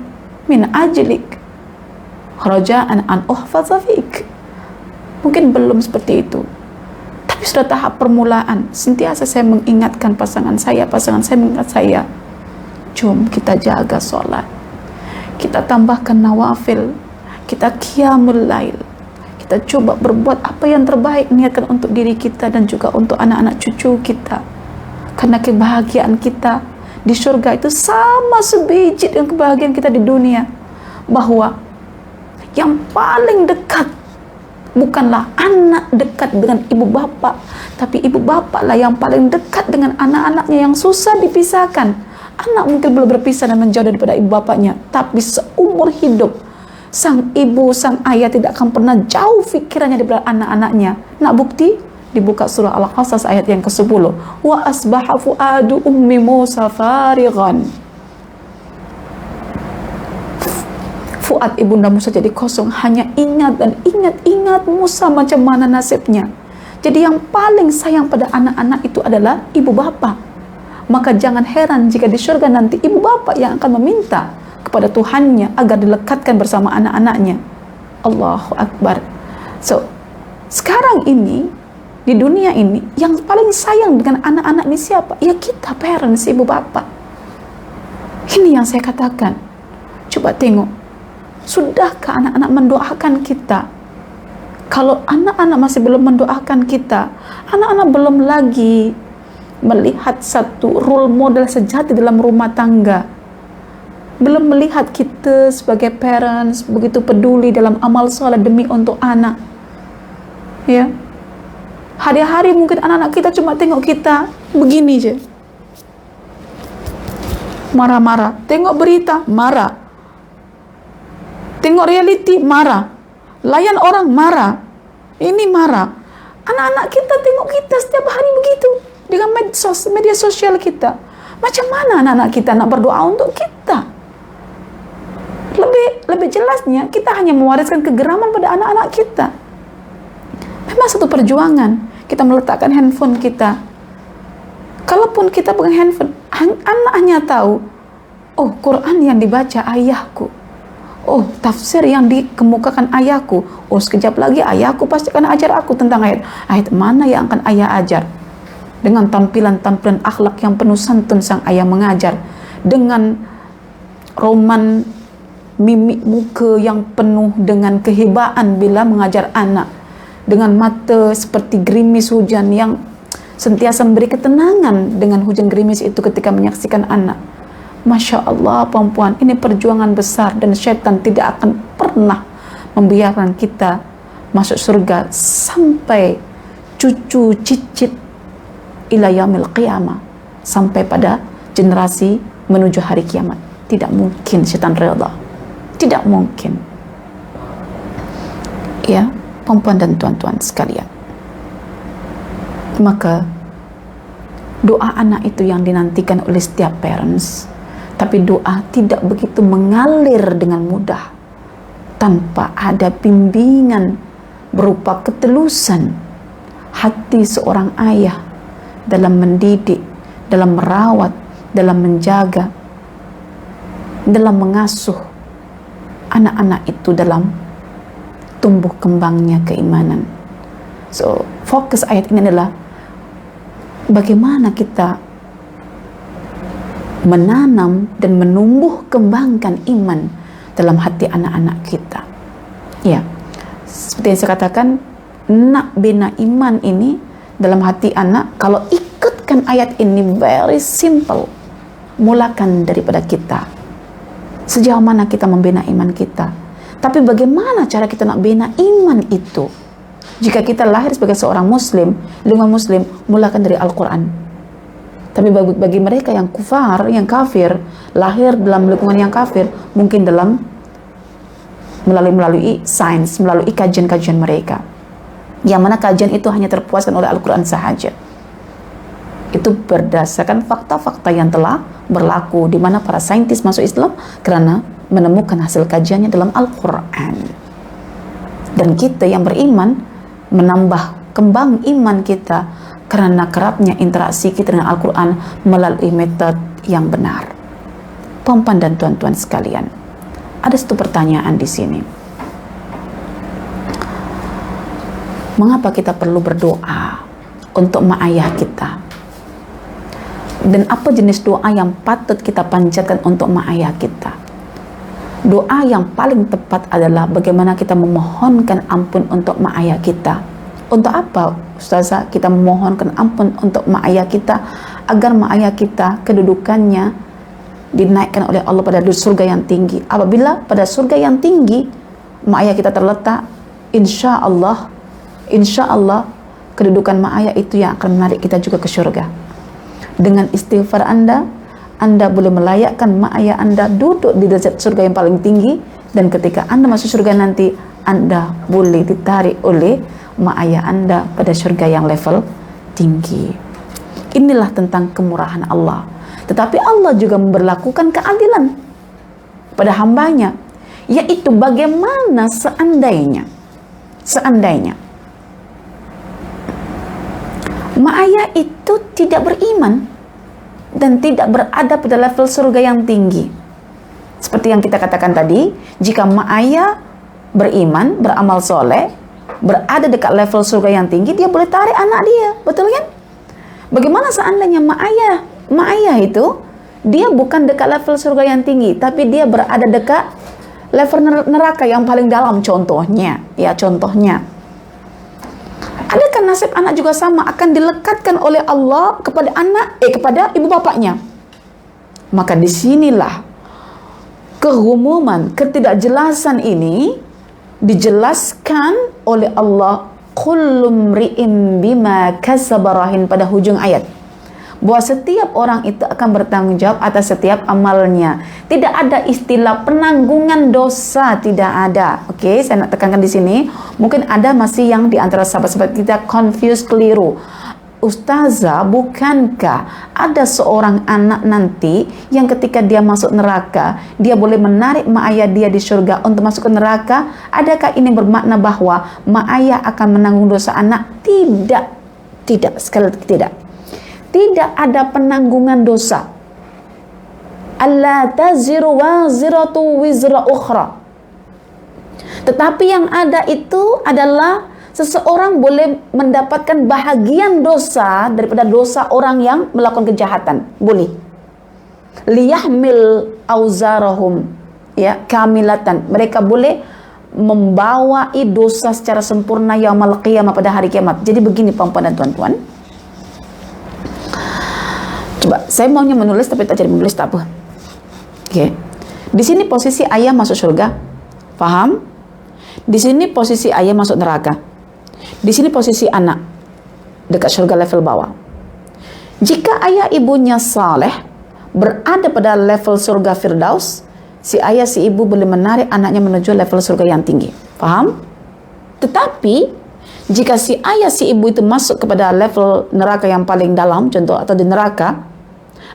min ajlik raja'an an uhfaza fik. Mungkin belum seperti itu, tapi sudah tahap permulaan. Sentiasa saya mengingatkan pasangan saya mengingat saya, jom kita jaga sholat, kita tambahkan nawafil, kita qiyamul lail, kita coba berbuat apa yang terbaik, niatkan untuk diri kita dan juga untuk anak-anak cucu kita. Karena kebahagiaan kita di surga itu sama sebiji dengan kebahagiaan kita di dunia. Bahwa yang paling dekat bukanlah anak dekat dengan ibu bapak, tapi ibu bapak lah yang paling dekat dengan anak-anaknya yang susah dipisahkan. Anak mungkin belum berpisah dan menjauh daripada ibu bapaknya, tapi seumur hidup sang ibu, sang ayah tidak akan pernah jauh pikirannya daripada anak-anaknya. Nak bukti? Dibuka surah Al-Qasas ayat yang ke-10. Wa asbaha fuadu ummi Musa farighan. Fuad ibunda Musa jadi kosong, hanya ingat dan ingat Musa macam mana nasibnya. Jadi yang paling sayang pada anak-anak itu adalah ibu bapa. Maka jangan heran jika di surga nanti ibu bapa yang akan meminta kepada Tuhannya agar dilekatkan bersama anak-anaknya. Allahu Akbar. So, sekarang ini di dunia ini yang paling sayang dengan anak-anak ini siapa? Ya kita, parents, ibu bapak. Ini yang saya katakan. Coba tengok, sudahkah anak-anak mendoakan kita? Kalau anak-anak masih belum mendoakan kita, anak-anak belum lagi melihat satu role model sejati dalam rumah tangga, belum melihat kita sebagai parents begitu peduli dalam amal soleh demi untuk anak. Ya, hari-hari mungkin anak-anak kita cuma tengok kita begini je, marah-marah. Tengok berita, marah. Tengok reality, marah. Layan orang, marah. Ini marah. Anak-anak kita tengok kita setiap hari begitu dengan media sosial kita. Macam mana anak-anak kita nak berdoa untuk kita? lebih jelasnya kita hanya mewariskan kegeraman pada anak-anak kita. Memang satu perjuangan kita meletakkan handphone kita. Kalaupun kita pegang handphone, anak hanya tahu, oh Quran yang dibaca ayahku, oh tafsir yang dikemukakan ayahku, oh sekejap lagi ayahku pasti akan ajar aku tentang ayat mana yang akan ayah ajar. Dengan tampilan-tampilan akhlak yang penuh santun sang ayah mengajar, dengan roman mimik muka yang penuh dengan kehebaan bila mengajar anak, dengan mata seperti gerimis hujan yang sentiasa memberi ketenangan dengan hujan gerimis itu ketika menyaksikan anak. Masya Allah perempuan, ini perjuangan besar dan syaitan tidak akan pernah membiarkan kita masuk surga sampai cucu cicit ila yaumil qiyamah, sampai pada generasi menuju hari kiamat. Tidak mungkin syaitan redha, tidak mungkin. Ya perempuan dan tuan-tuan sekalian, maka doa anak itu yang dinantikan oleh setiap parents. Tapi doa tidak begitu mengalir dengan mudah tanpa ada bimbingan berupa ketulusan hati seorang ayah dalam mendidik, dalam merawat, dalam menjaga, dalam mengasuh anak-anak itu dalam tumbuh kembangnya keimanan. So, fokus ayat ini adalah bagaimana kita menanam dan menumbuh kembangkan iman dalam hati anak-anak kita. Ya, seperti yang saya katakan, nak bina iman ini dalam hati anak, kalau ikutkan ayat ini very simple, mulakan daripada kita. Sejauh mana kita membina iman kita, tapi bagaimana cara kita nak bina iman itu? Jika kita lahir sebagai seorang muslim, lingkungan muslim, mulakan dari Al-Quran. Tapi bagi mereka yang kufar, yang kafir, lahir dalam lingkungan yang kafir, mungkin dalam melalui sains, melalui kajian-kajian mereka, yang mana kajian itu hanya terpuaskan oleh Al-Quran sahaja. Itu berdasarkan fakta-fakta yang telah berlaku, di mana para saintis masuk Islam karena menemukan hasil kajiannya dalam Al-Quran. Dan kita yang beriman menambah kembang iman kita karena kerapnya interaksi kita dengan Al-Quran melalui metode yang benar. Perempuan dan tuan-tuan sekalian, ada satu pertanyaan di sini. Mengapa kita perlu berdoa untuk mak ayah kita? Dan apa jenis doa yang patut kita panjatkan untuk mak ayah kita? Doa yang paling tepat adalah bagaimana kita memohonkan ampun untuk mak ayah kita. Untuk apa, Ustazah, kita memohonkan ampun untuk mak ayah kita? Agar mak ayah kita kedudukannya dinaikkan oleh Allah pada surga yang tinggi. Apabila pada surga yang tinggi mak ayah kita terletak, insya Allah kedudukan mak ayah itu yang akan menarik kita juga ke surga. Dengan istighfar Anda boleh melayakkan mak ayah Anda duduk di derajat surga yang paling tinggi, dan ketika Anda masuk surga nanti, Anda boleh ditarik oleh mak ayah Anda pada surga yang level tinggi. Inilah tentang kemurahan Allah. Tetapi Allah juga memberlakukan keadilan pada hambanya, yaitu bagaimana seandainya mak ayah itu tidak beriman dan tidak berada pada level surga yang tinggi. Seperti yang kita katakan tadi, jika mak ayah beriman, beramal soleh, berada dekat level surga yang tinggi, dia boleh tarik anak dia, betul kan? Bagaimana seandainya mak ayah itu dia bukan dekat level surga yang tinggi, tapi dia berada dekat level neraka yang paling dalam, contohnya. Adakah nasib anak juga sama, akan dilekatkan oleh Allah kepada ibu bapaknya? Maka disinilah keumuman, ketidakjelasan ini dijelaskan oleh Allah, kullu mri'in bima kasaba rahin, pada hujung ayat, bahwa setiap orang itu akan bertanggung jawab atas setiap amalnya. Tidak ada istilah penanggungan dosa, tidak ada. Oke, saya nak tekankan di sini. Mungkin ada masih yang di antara sahabat-sahabat kita confused, keliru. Ustazah, bukankah ada seorang anak nanti yang ketika dia masuk neraka, dia boleh menarik mak ayah dia di surga untuk masuk ke neraka? Adakah ini bermakna bahwa mak ayah akan menanggung dosa anak? Tidak. Tidak, sekali lagi tidak. Tidak ada penanggungan dosa. Alla taziru waziratu wizra ukhra. Tetapi yang ada itu adalah seseorang boleh mendapatkan bahagian dosa daripada dosa orang yang melakukan kejahatan. Boleh. Liyahmil auzarahum, ya, kamilatan. Mereka boleh membawa dosa secara sempurna yaumul qiyamah, pada hari kiamat. Jadi begini perempuan dan tuan-tuan. Coba, saya maunya menulis tapi tak jadi menulis, tak apa. Oke. Di sini posisi ayah masuk surga. Paham? Di sini posisi ayah masuk neraka. Di sini posisi anak dekat surga level bawah. Jika ayah ibunya saleh, berada pada level surga Firdaus, si ayah si ibu boleh menarik anaknya menuju level surga yang tinggi. Faham? Tetapi jika si ayah si ibu itu masuk kepada level neraka yang paling dalam, contoh atau di neraka,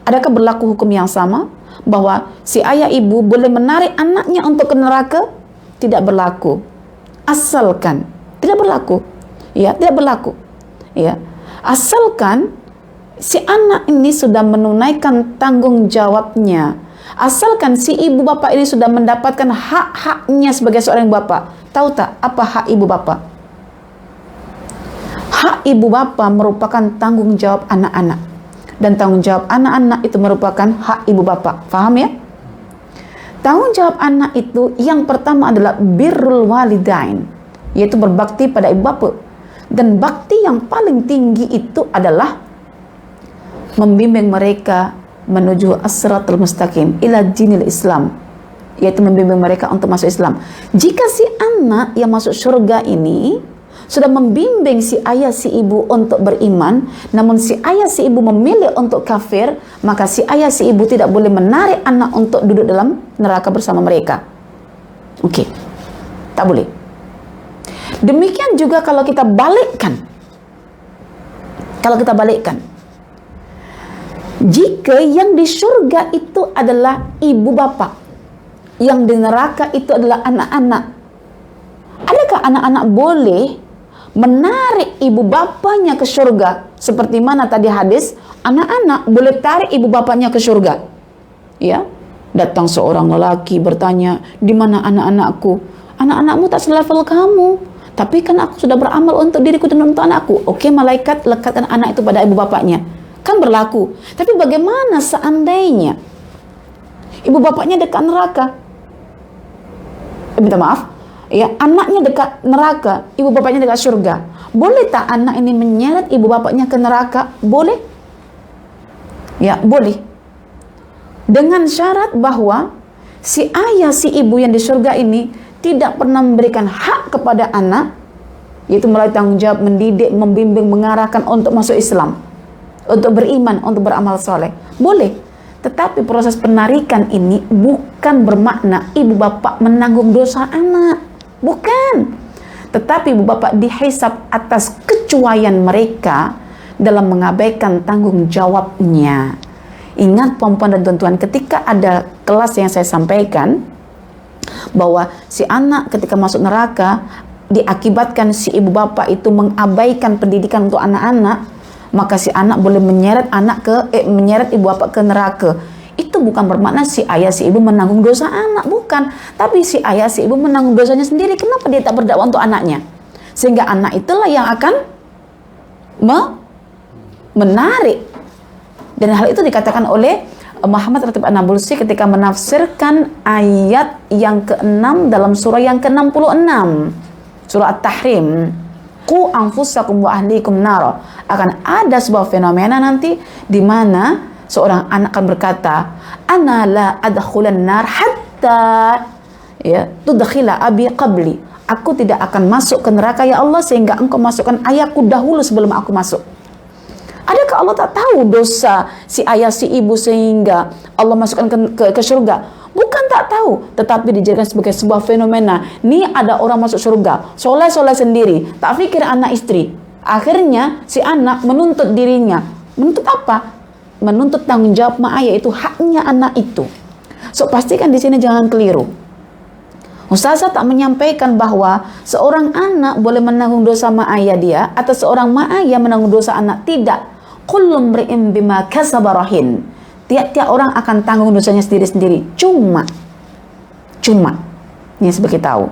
adakah berlaku hukum yang sama bahwa si ayah ibu boleh menarik anaknya untuk ke neraka? Tidak berlaku. Asalkan tidak berlaku. Ya, tidak berlaku. Ya. Asalkan si anak ini sudah menunaikan tanggung jawabnya. Asalkan si ibu bapak ini sudah mendapatkan hak-haknya sebagai seorang bapak. Tahu tak apa hak ibu bapak? Hak ibu bapak merupakan tanggung jawab anak-anak. Dan tanggung jawab anak-anak itu merupakan hak ibu bapak. Faham ya? Tanggung jawab anak itu yang pertama adalah birrul walidain, yaitu berbakti pada ibu bapak. Dan bakti yang paling tinggi itu adalah membimbing mereka menuju as-siratal mustaqim ila dinil Islam, yaitu membimbing mereka untuk masuk Islam. Jika si anak yang masuk surga ini sudah membimbing si ayah si ibu untuk beriman, namun si ayah si ibu memilih untuk kafir, maka si ayah si ibu tidak boleh menarik anak untuk duduk dalam neraka bersama mereka. Oke, tak boleh. Demikian juga kalau kita balikkan. Jika yang di surga itu adalah ibu bapak, yang di neraka itu adalah anak-anak, adakah anak-anak boleh menarik ibu bapaknya ke surga? Seperti mana tadi hadis, anak-anak boleh tarik ibu bapaknya ke surga. Ya, datang seorang lelaki bertanya, di mana anak-anakku? Anak-anakmu tak selevel kamu. Tapi kan aku sudah beramal untuk diriku dan untuk anakku. Oke, malaikat lekatkan anak itu pada ibu bapaknya. Kan berlaku. Tapi bagaimana seandainya ibu bapaknya dekat neraka? Minta maaf. Ya, anaknya dekat neraka, ibu bapaknya dekat surga. Boleh tak anak ini menyeret ibu bapaknya ke neraka? Boleh. Ya, boleh. Dengan syarat bahwa si ayah si ibu yang di surga ini tidak pernah memberikan hak kepada anak, yaitu melalui tanggung jawab mendidik, membimbing, mengarahkan untuk masuk Islam, untuk beriman, untuk beramal soleh. Boleh. Tetapi proses penarikan ini bukan bermakna ibu bapak menanggung dosa anak. Bukan. Tetapi ibu bapak dihisab atas kecuaian mereka dalam mengabaikan tanggung jawabnya. Ingat perempuan dan tuan-tuan, ketika ada kelas yang saya sampaikan, bahwa si anak ketika masuk neraka diakibatkan si ibu bapak itu mengabaikan pendidikan untuk anak-anak, maka si anak boleh menyeret menyeret ibu bapak ke neraka. Itu bukan bermakna si ayah si ibu menanggung dosa anak, bukan. Tapi si ayah si ibu menanggung dosanya sendiri. Kenapa dia tak berdakwah untuk anaknya? Sehingga anak itulah yang akan menarik. Dan hal itu dikatakan oleh Muhammad Ratib An-Nabulsi ketika menafsirkan ayat yang ke-6 dalam surah yang ke-66, surah At-Tahrim. Qu anfusakum wa ahlikum nara. Akan ada sebuah fenomena nanti di mana seorang anak akan berkata, ana la adkhulan nar hatta tudkhila abi qabli. Aku tidak akan masuk ke neraka ya Allah sehingga engkau masukkan ayahku dahulu sebelum aku masuk. Adakah Allah tak tahu dosa si ayah si ibu sehingga Allah masukkan ke surga? Bukan tak tahu, tetapi dijadikan sebagai sebuah fenomena. Nih ada orang masuk surga, soleh-soleh sendiri, tak fikir anak istri. Akhirnya si anak menuntut dirinya. Menuntut apa? Menuntut tanggung jawab mak ayah, itu haknya anak itu. So pastikan di sini jangan keliru. Ustazah tak menyampaikan bahwa seorang anak boleh menanggung dosa mak ayah dia atau seorang mak ayah menanggung dosa anak. Tidak. Kullu mri'in bima kasaba rahin. Tiap-tiap orang akan tanggung dosanya sendiri-sendiri. Cuma ini sebagai tahu,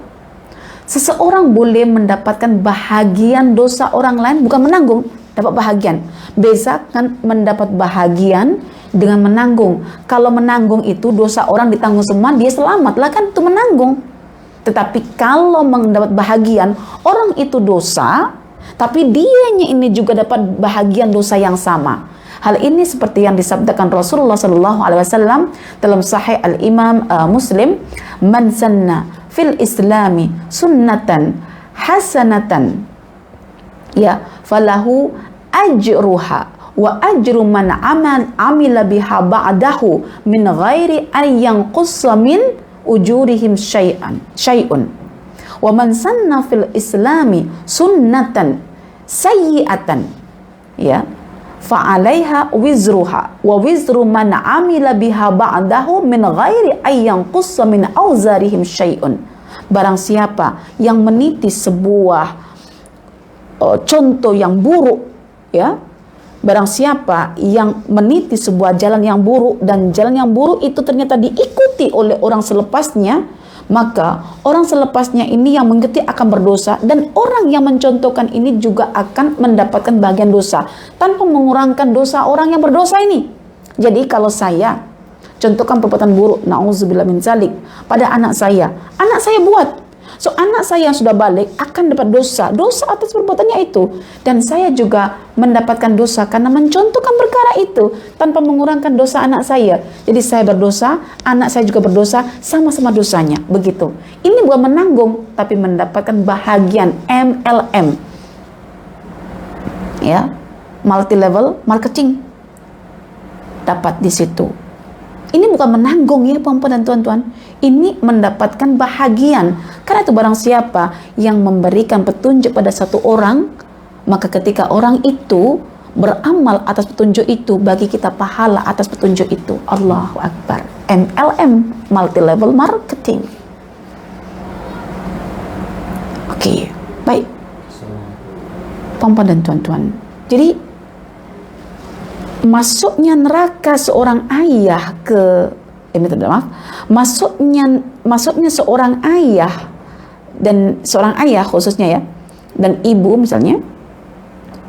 seseorang boleh mendapatkan bahagian dosa orang lain, bukan menanggung, dapat bahagian. Bezakan mendapat bahagian dengan menanggung. Kalau menanggung itu dosa orang ditanggung semua, dia selamat lah kan, itu menanggung. Tetapi kalau mendapat bahagian, orang itu dosa, tapi dianya ini juga dapat bahagian dosa yang sama. Hal ini seperti yang disabdakan Rasulullah SAW dalam Sahih Al-Imam Muslim, man sanna fil islami sunnatan hasanatan ya falahu ajruha wa ajru man amila biha ba'dahu min ghairi an yanqussa min ujurihim syai'un wa man sanna fil islami sunnatan sayyi'atan ya fa'alaiha wizruha wa wizru man amila biha ba'dahu min ghairi ayyan qussa min auzarihim syai'un. Barang siapa yang meniti sebuah contoh yang buruk, ya, barang siapa yang meniti sebuah jalan yang buruk dan jalan yang buruk itu ternyata diikuti oleh orang selepasnya, maka orang selepasnya ini yang mengikuti akan berdosa, dan orang yang mencontohkan ini juga akan mendapatkan bagian dosa tanpa mengurangkan dosa orang yang berdosa ini. Jadi kalau saya contohkan perbuatan buruk, na'udzubillah min zalik, pada anak saya buat, so anak saya yang sudah balik akan dapat dosa atas perbuatannya itu, dan saya juga mendapatkan dosa karena mencontohkan perkara itu tanpa mengurangkan dosa anak saya. Jadi saya berdosa, anak saya juga berdosa, sama-sama dosanya. Begitu. Ini bukan menanggung, tapi mendapatkan bahagian MLM, ya, multi level marketing, dapat di situ. Ini bukan menanggung ya perempuan dan tuan-tuan, ini mendapatkan bahagian. Karena itu barang siapa yang memberikan petunjuk pada satu orang, maka ketika orang itu beramal atas petunjuk itu, bagi kita pahala atas petunjuk itu. Allahu Akbar. MLM, multi level marketing. Oke, baik perempuan dan tuan-tuan, jadi masuknya neraka seorang ayah ke masuknya seorang ayah, dan seorang ayah khususnya ya, dan ibu misalnya,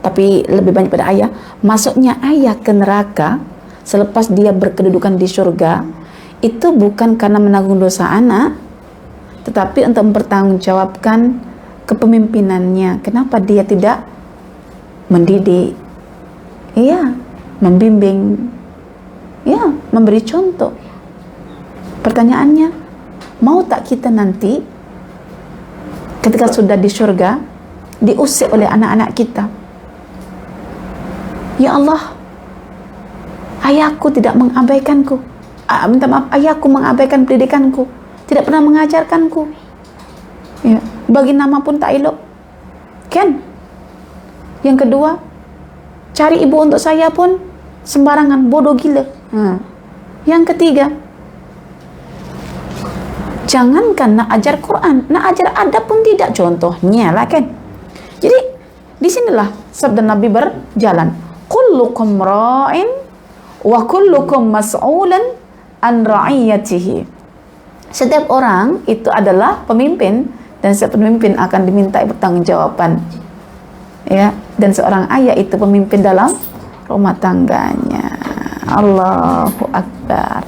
tapi lebih banyak pada ayah, masuknya ayah ke neraka selepas dia berkedudukan di surga, itu bukan karena menanggung dosa anak, tetapi untuk mempertanggungjawabkan kepemimpinannya. Kenapa dia tidak mendidik, iya, membimbing, ya, memberi contoh. Pertanyaannya, mau tak kita nanti ketika sudah di surga diusir oleh anak-anak kita? Ya Allah, ayahku tidak mengabaikanku, minta maaf, ayahku mengabaikan pendidikanku, tidak pernah mengajarkanku, ya, bagi nama pun tak elok, kan? Yang kedua, cari ibu untuk saya pun sembarangan, bodoh gila. Yang ketiga, jangankan nak ajar Quran, nak ajar adab pun tidak, contohnya lah kan. Jadi disinilah sabda Nabi berjalan, kullukum ra'in wa kullukum mas'ulan an ra'iyatihi. Setiap orang itu adalah pemimpin, dan setiap pemimpin akan diminta pertanggungjawaban, ya, dan seorang ayah itu pemimpin dalam rumah tangganya. Allahu Akbar.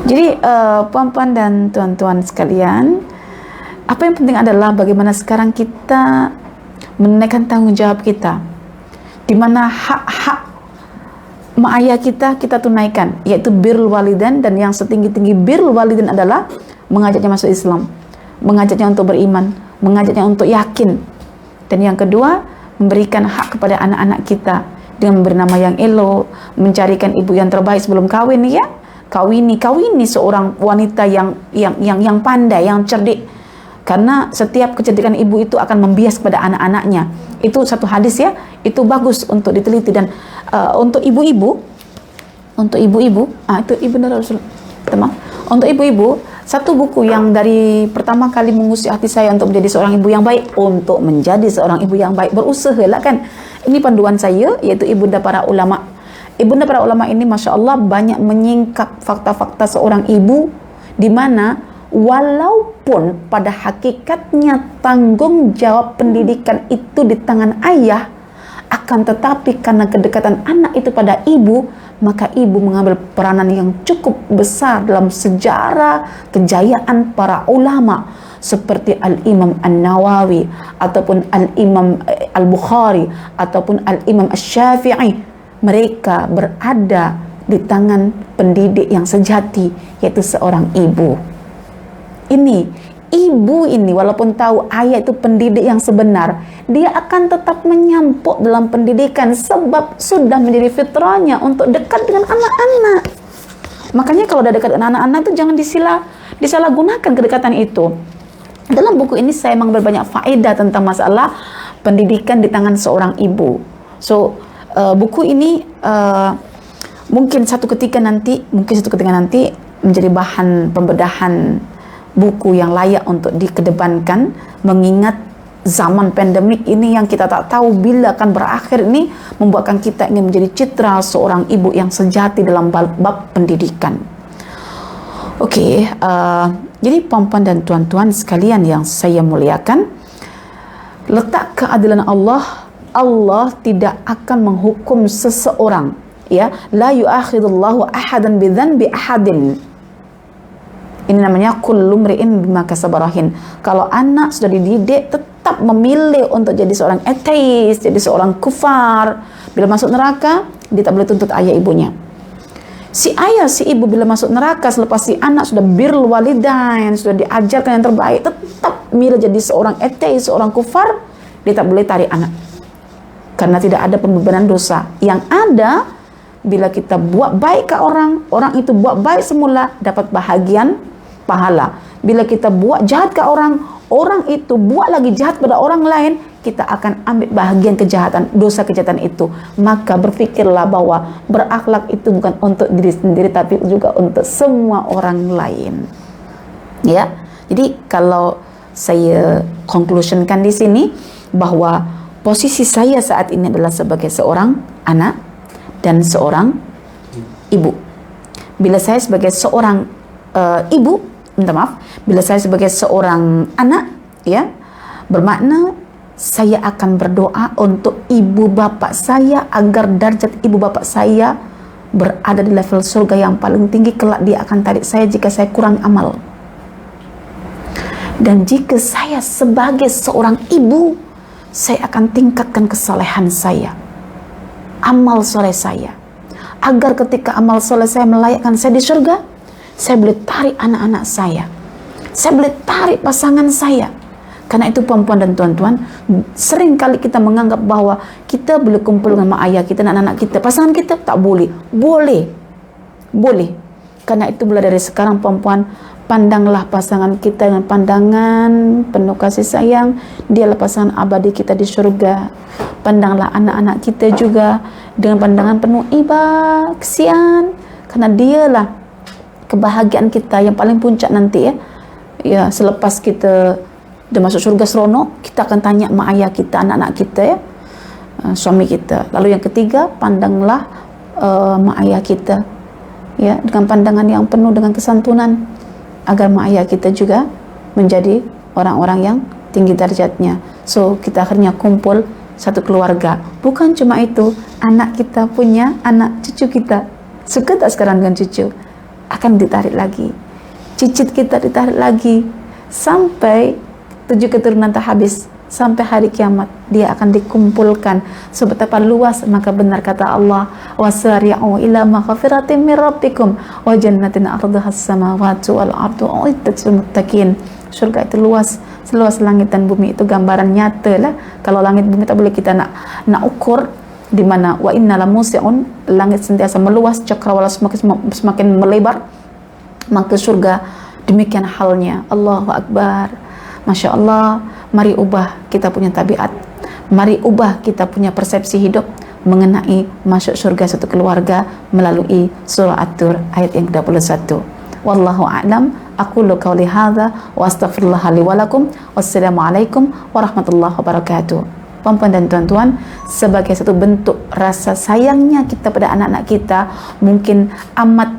Jadi puan-puan dan tuan-tuan sekalian, apa yang penting adalah bagaimana sekarang kita menunaikan tanggung jawab kita, di mana hak-hak mak ayah kita tunaikan, yaitu birrul walidain, dan yang setinggi-tinggi birrul walidain adalah mengajaknya masuk Islam, mengajaknya untuk beriman, mengajaknya untuk yakin, dan yang kedua memberikan hak kepada anak-anak kita dengan memberi nama yang elok, mencarikan ibu yang terbaik sebelum kawin, ya, kawini seorang wanita yang pandai, yang cerdik, Karena setiap kecantikan ibu itu akan membias kepada anak-anaknya. Itu satu hadis ya, itu bagus untuk diteliti. Dan untuk ibu-ibu, itu Ibunda Rasul, teman. Untuk ibu-ibu, satu buku yang dari pertama kali mengusik hati saya untuk menjadi seorang ibu yang baik, untuk menjadi seorang ibu yang baik, berusahalah kan. Ini panduan saya, yaitu Ibunda Para Ulama. Ibunda Para Ulama ini Masya Allah banyak menyingkap fakta-fakta seorang ibu, di mana walaupun pada hakikatnya tanggung jawab pendidikan itu di tangan ayah, akan tetapi karena kedekatan anak itu pada ibu, maka ibu mengambil peranan yang cukup besar dalam sejarah kejayaan para ulama seperti Al-Imam An-Nawawi ataupun Al-Imam Al-Bukhari ataupun Al-Imam Asy-Syafi'i. Mereka berada di tangan pendidik yang sejati, yaitu seorang ibu. Ibu ini walaupun tahu ayah itu pendidik yang sebenar, dia akan tetap menyampuk dalam pendidikan sebab sudah menjadi fitrahnya untuk dekat dengan anak-anak. Makanya kalau udah dekat dengan anak-anak itu jangan disalahgunakan kedekatan itu. Dalam buku ini saya mengambil banyak faedah tentang masalah pendidikan di tangan seorang ibu. So buku ini mungkin satu ketika nanti menjadi bahan pembedahan buku yang layak untuk dikedepankan, mengingat zaman pandemik ini yang kita tak tahu bila akan berakhir, ini membuatkan kita ingin menjadi citra seorang ibu yang sejati dalam bab pendidikan. Jadi puan-puan dan tuan-tuan sekalian yang saya muliakan, letak keadilan Allah tidak akan menghukum seseorang, ya, la yu'akhidullahu ahadan bidzanbi ahadin. Ini namanya kullu mri'in bima kasaba rahin. Kalau anak sudah dididik tetap memilih untuk jadi seorang ateis, jadi seorang kufar, bila masuk neraka dia tak boleh tuntut ayah ibunya. Si ayah, si ibu bila masuk neraka selepas si anak sudah birrul walidain, sudah diajarkan yang terbaik, tetap milih jadi seorang ateis, seorang kufar, dia tak boleh tarik anak. Karena tidak ada pembebanan dosa. Yang ada, bila kita buat baik ke orang itu buat baik semula, dapat bahagian pahala. Bila kita buat jahat ke orang itu buat lagi jahat pada orang lain, kita akan ambil bahagian kejahatan, dosa kejahatan itu. Maka berfikirlah bahwa berakhlak itu bukan untuk diri sendiri, tapi juga untuk semua orang lain. Ya, jadi kalau saya conclusionkan di sini bahwa posisi saya saat ini adalah sebagai seorang anak dan seorang ibu. Bila saya sebagai seorang bila saya sebagai seorang anak, ya, bermakna saya akan berdoa untuk ibu bapak saya agar derajat ibu bapak saya berada di level surga yang paling tinggi. Kelak dia akan tarik saya jika saya kurang amal. Dan jika saya sebagai seorang ibu, saya akan tingkatkan kesalehan saya, amal soleh saya, agar ketika amal soleh saya melayakkan saya di surga, saya boleh tarik anak-anak saya boleh tarik pasangan saya. Karena itu puan-puan dan tuan-tuan, sering kali kita menganggap bahwa kita boleh kumpul dengan mak ayah kita dan anak-anak kita, pasangan kita tak boleh. Boleh. Karena itu mulai dari sekarang puan-puan, pandanglah pasangan kita dengan pandangan penuh kasih sayang. Dialah pasangan abadi kita di surga. Pandanglah anak-anak kita juga dengan pandangan penuh kesian, karena dialah kebahagiaan kita yang paling puncak nanti, ya selepas kita dah masuk surga seronok, kita akan tanya mak ayah kita, anak-anak kita, ya, suami kita. Lalu yang ketiga, pandanglah mak ayah kita, ya, dengan pandangan yang penuh dengan kesantunan, agar mak ayah kita juga menjadi orang-orang yang tinggi derajatnya. So kita akhirnya kumpul satu keluarga. Bukan cuma itu, anak kita punya anak, cucu kita. Suka tak sekarang dengan cucu? Akan ditarik lagi, cicit kita ditarik lagi, sampai 7 keturunan tak habis, sampai hari kiamat dia akan dikumpulkan. Sebetapa luas, maka benar kata Allah, wasari'u ila maghfiratin min rabbikum wa jannatin 'arduha as-samawati wal ardu uiddat lil muttaqin. Surga itu luas, seluas langit dan bumi. Itu gambaran nyata lah. Kalau langit bumi tak boleh kita nak ukur, di mana wa inna la musi'un, langit sentiasa meluas, cakrawala semakin melebar, maka surga demikian halnya. Allahu Akbar. Masya Allah, mari ubah kita punya tabiat, mari ubah kita punya persepsi hidup mengenai masuk surga satu keluarga melalui surah At-Tur ayat yang ke-21. Wallahu a'lam, aqulu qawli hadza wa astaghfirullah li wa lakum. Wassalamualaikum warahmatullahi wabarakatuh. Puan-puan dan tuan-tuan, sebagai satu bentuk rasa sayangnya kita pada anak-anak kita, mungkin amat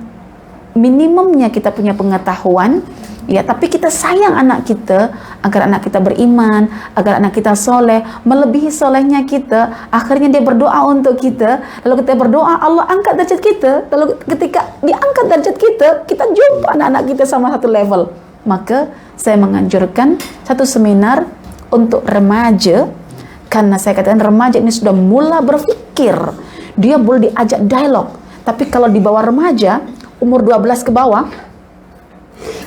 minimumnya kita punya pengetahuan, ya, tapi kita sayang anak kita agar anak kita beriman, agar anak kita soleh, melebihi solehnya kita. Akhirnya dia berdoa untuk kita, lalu kita berdoa Allah angkat derajat kita, lalu ketika diangkat derajat kita jumpa anak-anak kita sama satu level. Maka saya menganjurkan satu seminar untuk remaja, karena saya katakan remaja ini sudah mula berpikir, dia boleh diajak dialog. Tapi kalau di bawah remaja, umur 12 ke bawah,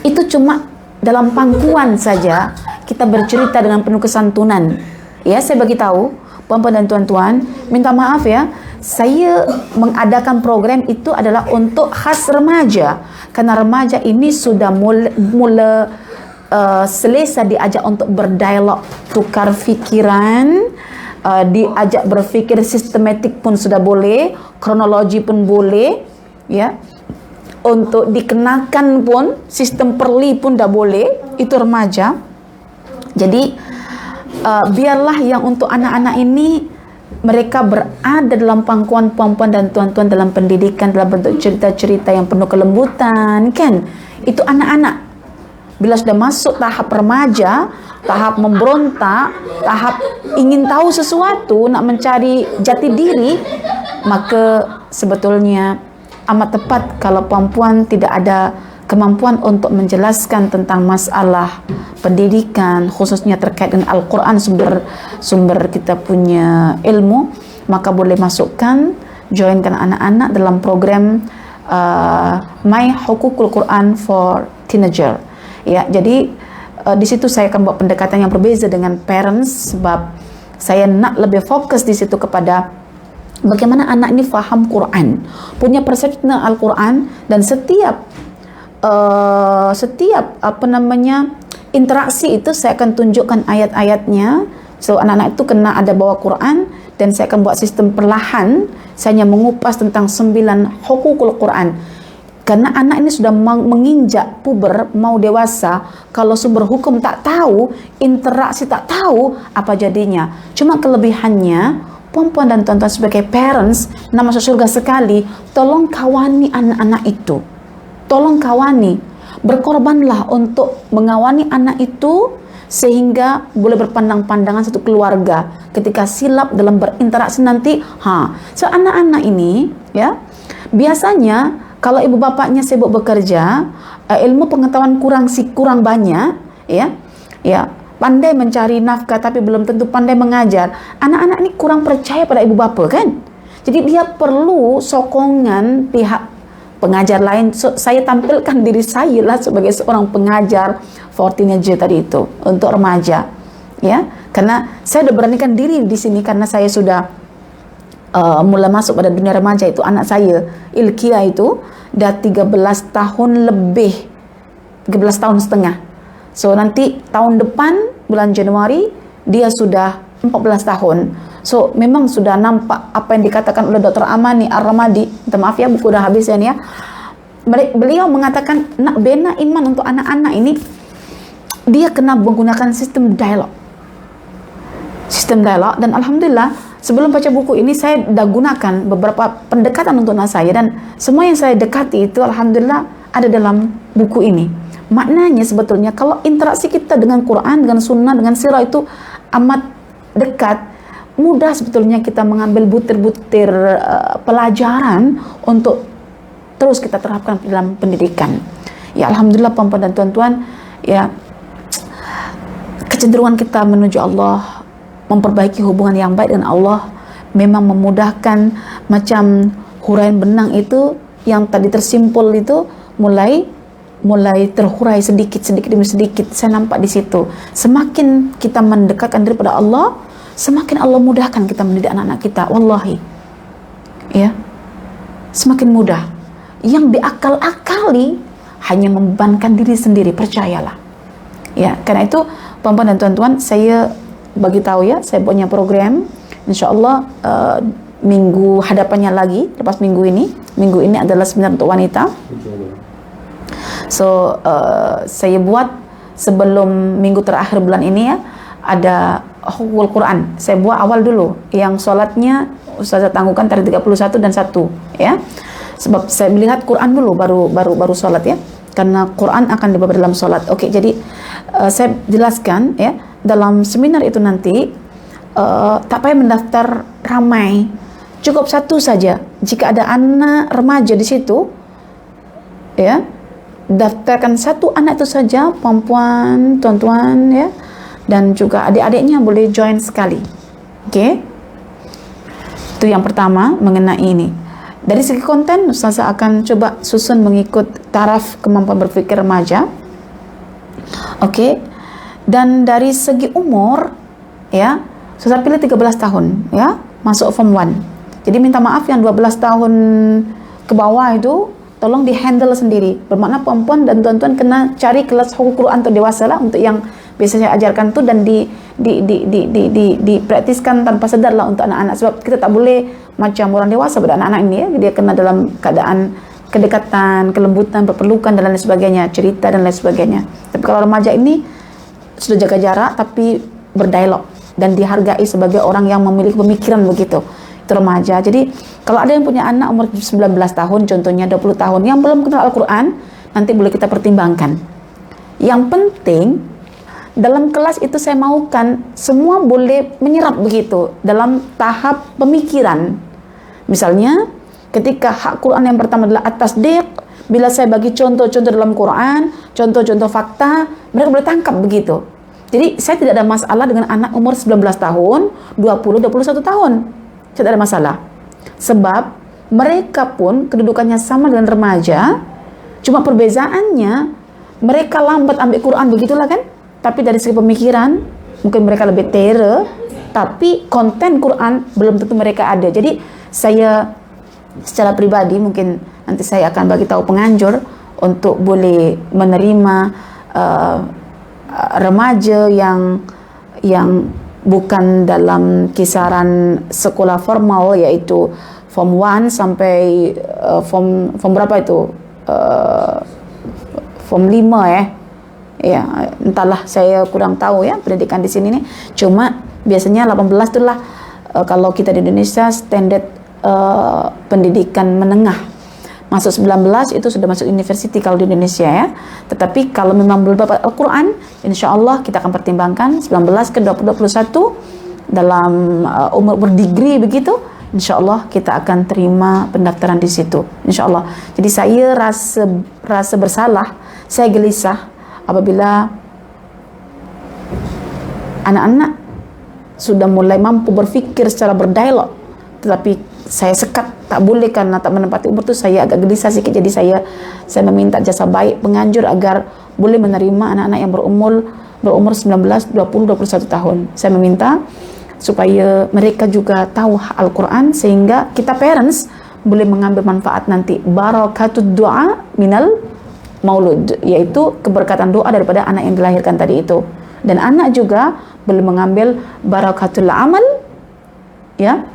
itu cuma dalam pangkuan saja kita bercerita dengan penuh kesantunan. Ya, saya bagi tahu puan-puan dan tuan-tuan, minta maaf ya, saya mengadakan program itu adalah untuk khas remaja, karena remaja ini sudah mula selesa diajak untuk berdialog, tukar fikiran, diajak berfikir sistematik pun sudah boleh, kronologi pun boleh, ya. Untuk dikenakan pun, sistem perli pun dah boleh, itu remaja. Jadi biarlah yang untuk anak-anak ini, mereka berada dalam pangkuan puan-puan dan tuan-tuan dalam pendidikan, dalam bentuk cerita-cerita yang penuh kelembutan, kan? Itu anak-anak. Bila sudah masuk tahap remaja, tahap memberontak, tahap ingin tahu sesuatu, nak mencari jati diri, maka sebetulnya amat tepat kalau perempuan tidak ada kemampuan untuk menjelaskan tentang masalah pendidikan, khususnya terkait dengan Al-Quran, sumber kita punya ilmu, maka boleh masukkan, joinkan anak-anak dalam program My Hukukul Quran for Teenager. Ya, jadi di situ saya akan buat pendekatan yang berbeza dengan parents, sebab saya nak lebih fokus di situ kepada bagaimana anak ini faham Quran, punya persepsi tentang Al-Quran, dan setiap interaksi itu saya akan tunjukkan ayat-ayatnya. So anak-anak itu kena ada bawa Quran, dan saya akan buat sistem perlahan, saya hanya mengupas tentang 9 hukukul Quran. Karena anak ini sudah menginjak puber, mau dewasa, kalau sumber hukum tak tahu, interaksi tak tahu, apa jadinya? Cuma kelebihannya, puan-puan dan tuan-tuan sebagai parents, nak masuk surga sekali, tolong kawani anak-anak itu. Tolong kawani. Berkorbanlah untuk mengawani anak itu, sehingga boleh berpandang-pandangan satu keluarga. Ketika silap dalam berinteraksi nanti, so anak-anak ini, ya, biasanya kalau ibu bapaknya sibuk bekerja, ilmu pengetahuan kurang banyak, ya, pandai mencari nafkah tapi belum tentu pandai mengajar. Anak-anak ini kurang percaya pada ibu bapa, kan? Jadi dia perlu sokongan pihak pengajar lain. So, saya tampilkan diri saya lah sebagai seorang pengajar for teenager tadi itu, untuk remaja, ya. Karena saya sudah beranikan diri di sini karena saya sudah mulai masuk pada dunia remaja. Itu anak saya Ilkia itu dah 13 tahun lebih, 13 tahun setengah. So nanti tahun depan bulan Januari dia sudah 14 tahun. So memang sudah nampak apa yang dikatakan oleh Dr. Amani Ar-Ramadi. Minta maaf ya, buku dah habis ya nih ya. Beliau mengatakan nak bina iman untuk anak-anak ini, dia kena menggunakan sistem dialog. Sistem dialog, dan alhamdulillah sebelum baca buku ini saya dah gunakan beberapa pendekatan untuk anak saya, dan semua yang saya dekati itu alhamdulillah ada dalam buku ini. Maknanya sebetulnya kalau interaksi kita dengan Quran, dengan sunnah, dengan sirah itu amat dekat, mudah sebetulnya kita mengambil butir-butir pelajaran untuk terus kita terapkan dalam pendidikan. Ya alhamdulillah puan-puan dan tuan-tuan, ya, kecenderungan kita menuju Allah, memperbaiki hubungan yang baik dengan Allah, memang memudahkan. Macam huraian benang itu yang tadi tersimpul itu mulai terhurai sedikit demi sedikit. Saya nampak di situ, semakin kita mendekatkan diri pada Allah, semakin Allah mudahkan kita mendidik anak-anak kita. Wallahi, ya, semakin mudah. Yang diakal-akali hanya membebankan diri sendiri, percayalah. Ya, karena itu puan-puan dan tuan-tuan, saya bagi tahu ya, saya punya program insyaallah minggu hadapannya lagi, lepas minggu ini adalah seminar untuk wanita. So saya buat sebelum minggu terakhir bulan ini ya, ada hukul Quran. Saya buat awal dulu, yang sholatnya Ustazah tangguhkan tarikh 31 dan 1 ya. Sebab saya melihat Quran dulu baru sholat ya. Karena Quran akan dibawa dalam sholat. Oke, jadi saya jelaskan ya, dalam seminar itu nanti tak payah mendaftar ramai, cukup satu saja. Jika ada anak remaja di situ, ya, daftarkan satu anak itu saja, perempuan, tuan-tuan ya, dan juga adik-adiknya boleh join sekali. Oke, itu yang pertama mengenai ini. Dari segi konten, Ustazah akan coba susun mengikut taraf kemampuan berpikir remaja. Oke. Dan dari segi umur, ya, Ustazah pilih 13 tahun, ya, masuk form 1. Jadi minta maaf yang 12 tahun ke bawah itu, tolong di-handle sendiri. Bermakna perempuan dan tuan-tuan kena cari kelas hukul Quran untuk dewasa lah, untuk yang biasa saya ajarkan tuh, dan dipraktiskan tanpa sadar lah untuk anak-anak. Sebab kita tak boleh macam orang dewasa pada anak-anak ini ya, dia kena dalam keadaan kedekatan, kelembutan, berpelukan dan lain sebagainya, cerita dan lain sebagainya. Tapi kalau remaja ini sudah jaga jarak tapi berdialog dan dihargai sebagai orang yang memiliki pemikiran begitu. Itu remaja. Jadi kalau ada yang punya anak umur 19 tahun, contohnya 20 tahun yang belum kenal Al-Quran, nanti boleh kita pertimbangkan. Yang penting dalam kelas itu saya maukan semua boleh menyerap begitu dalam tahap pemikiran. Misalnya ketika hak Quran yang pertama adalah at-tasdiq, bila saya bagi contoh-contoh dalam Quran, contoh-contoh fakta, mereka boleh tangkap begitu. Jadi saya tidak ada masalah dengan anak umur 19 tahun, 20, 21 tahun. Saya tidak ada masalah. Sebab mereka pun kedudukannya sama dengan remaja, cuma perbezaannya mereka lambat ambil Quran, begitulah kan? Tapi dari segi pemikiran mungkin mereka lebih tere, tapi konten Quran belum tentu mereka ada. Jadi saya secara pribadi mungkin nanti saya akan bagi tahu penganjur untuk boleh menerima remaja yang bukan dalam kisaran sekolah formal, yaitu form 1 sampai form berapa itu, form 5 ya, entahlah, saya kurang tahu ya pendidikan di sini nih. Cuma biasanya 18 itulah kalau kita di Indonesia standar pendidikan menengah. Masuk 19 itu sudah masuk university kalau di Indonesia ya. Tetapi kalau memang belum dapat Al-Quran, insya Allah kita akan pertimbangkan 19 ke 21 dalam umur berdigri begitu. Insya Allah kita akan terima pendaftaran di situ. Insya Allah. Jadi saya rasa bersalah, saya gelisah apabila anak-anak sudah mulai mampu berpikir secara berdialog, tetapi saya sekat, tak boleh karena tak menempati umur itu. Saya agak gelisah sedikit. Jadi saya meminta jasa baik penganjur agar boleh menerima anak-anak yang berumur 19, 20, 21 tahun. Saya meminta supaya mereka juga tahu Al-Quran, sehingga kita parents boleh mengambil manfaat nanti barakatud doa minal maulud, yaitu keberkatan doa daripada anak yang dilahirkan tadi itu. Dan anak juga boleh mengambil barakatul amal ya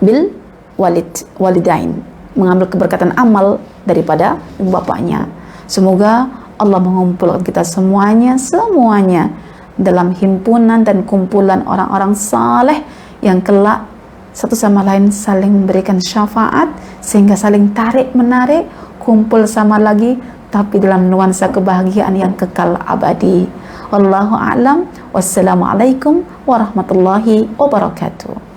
bil walidain, mengambil keberkatan amal daripada ibu bapaknya. Semoga Allah mengumpulkan kita semuanya dalam himpunan dan kumpulan orang-orang saleh yang kelak satu sama lain saling memberikan syafaat, sehingga saling tarik menarik, kumpul sama lagi, tapi dalam nuansa kebahagiaan yang kekal abadi. Wallahu a'lam. Wassalamualaikum warahmatullahi wabarakatuh.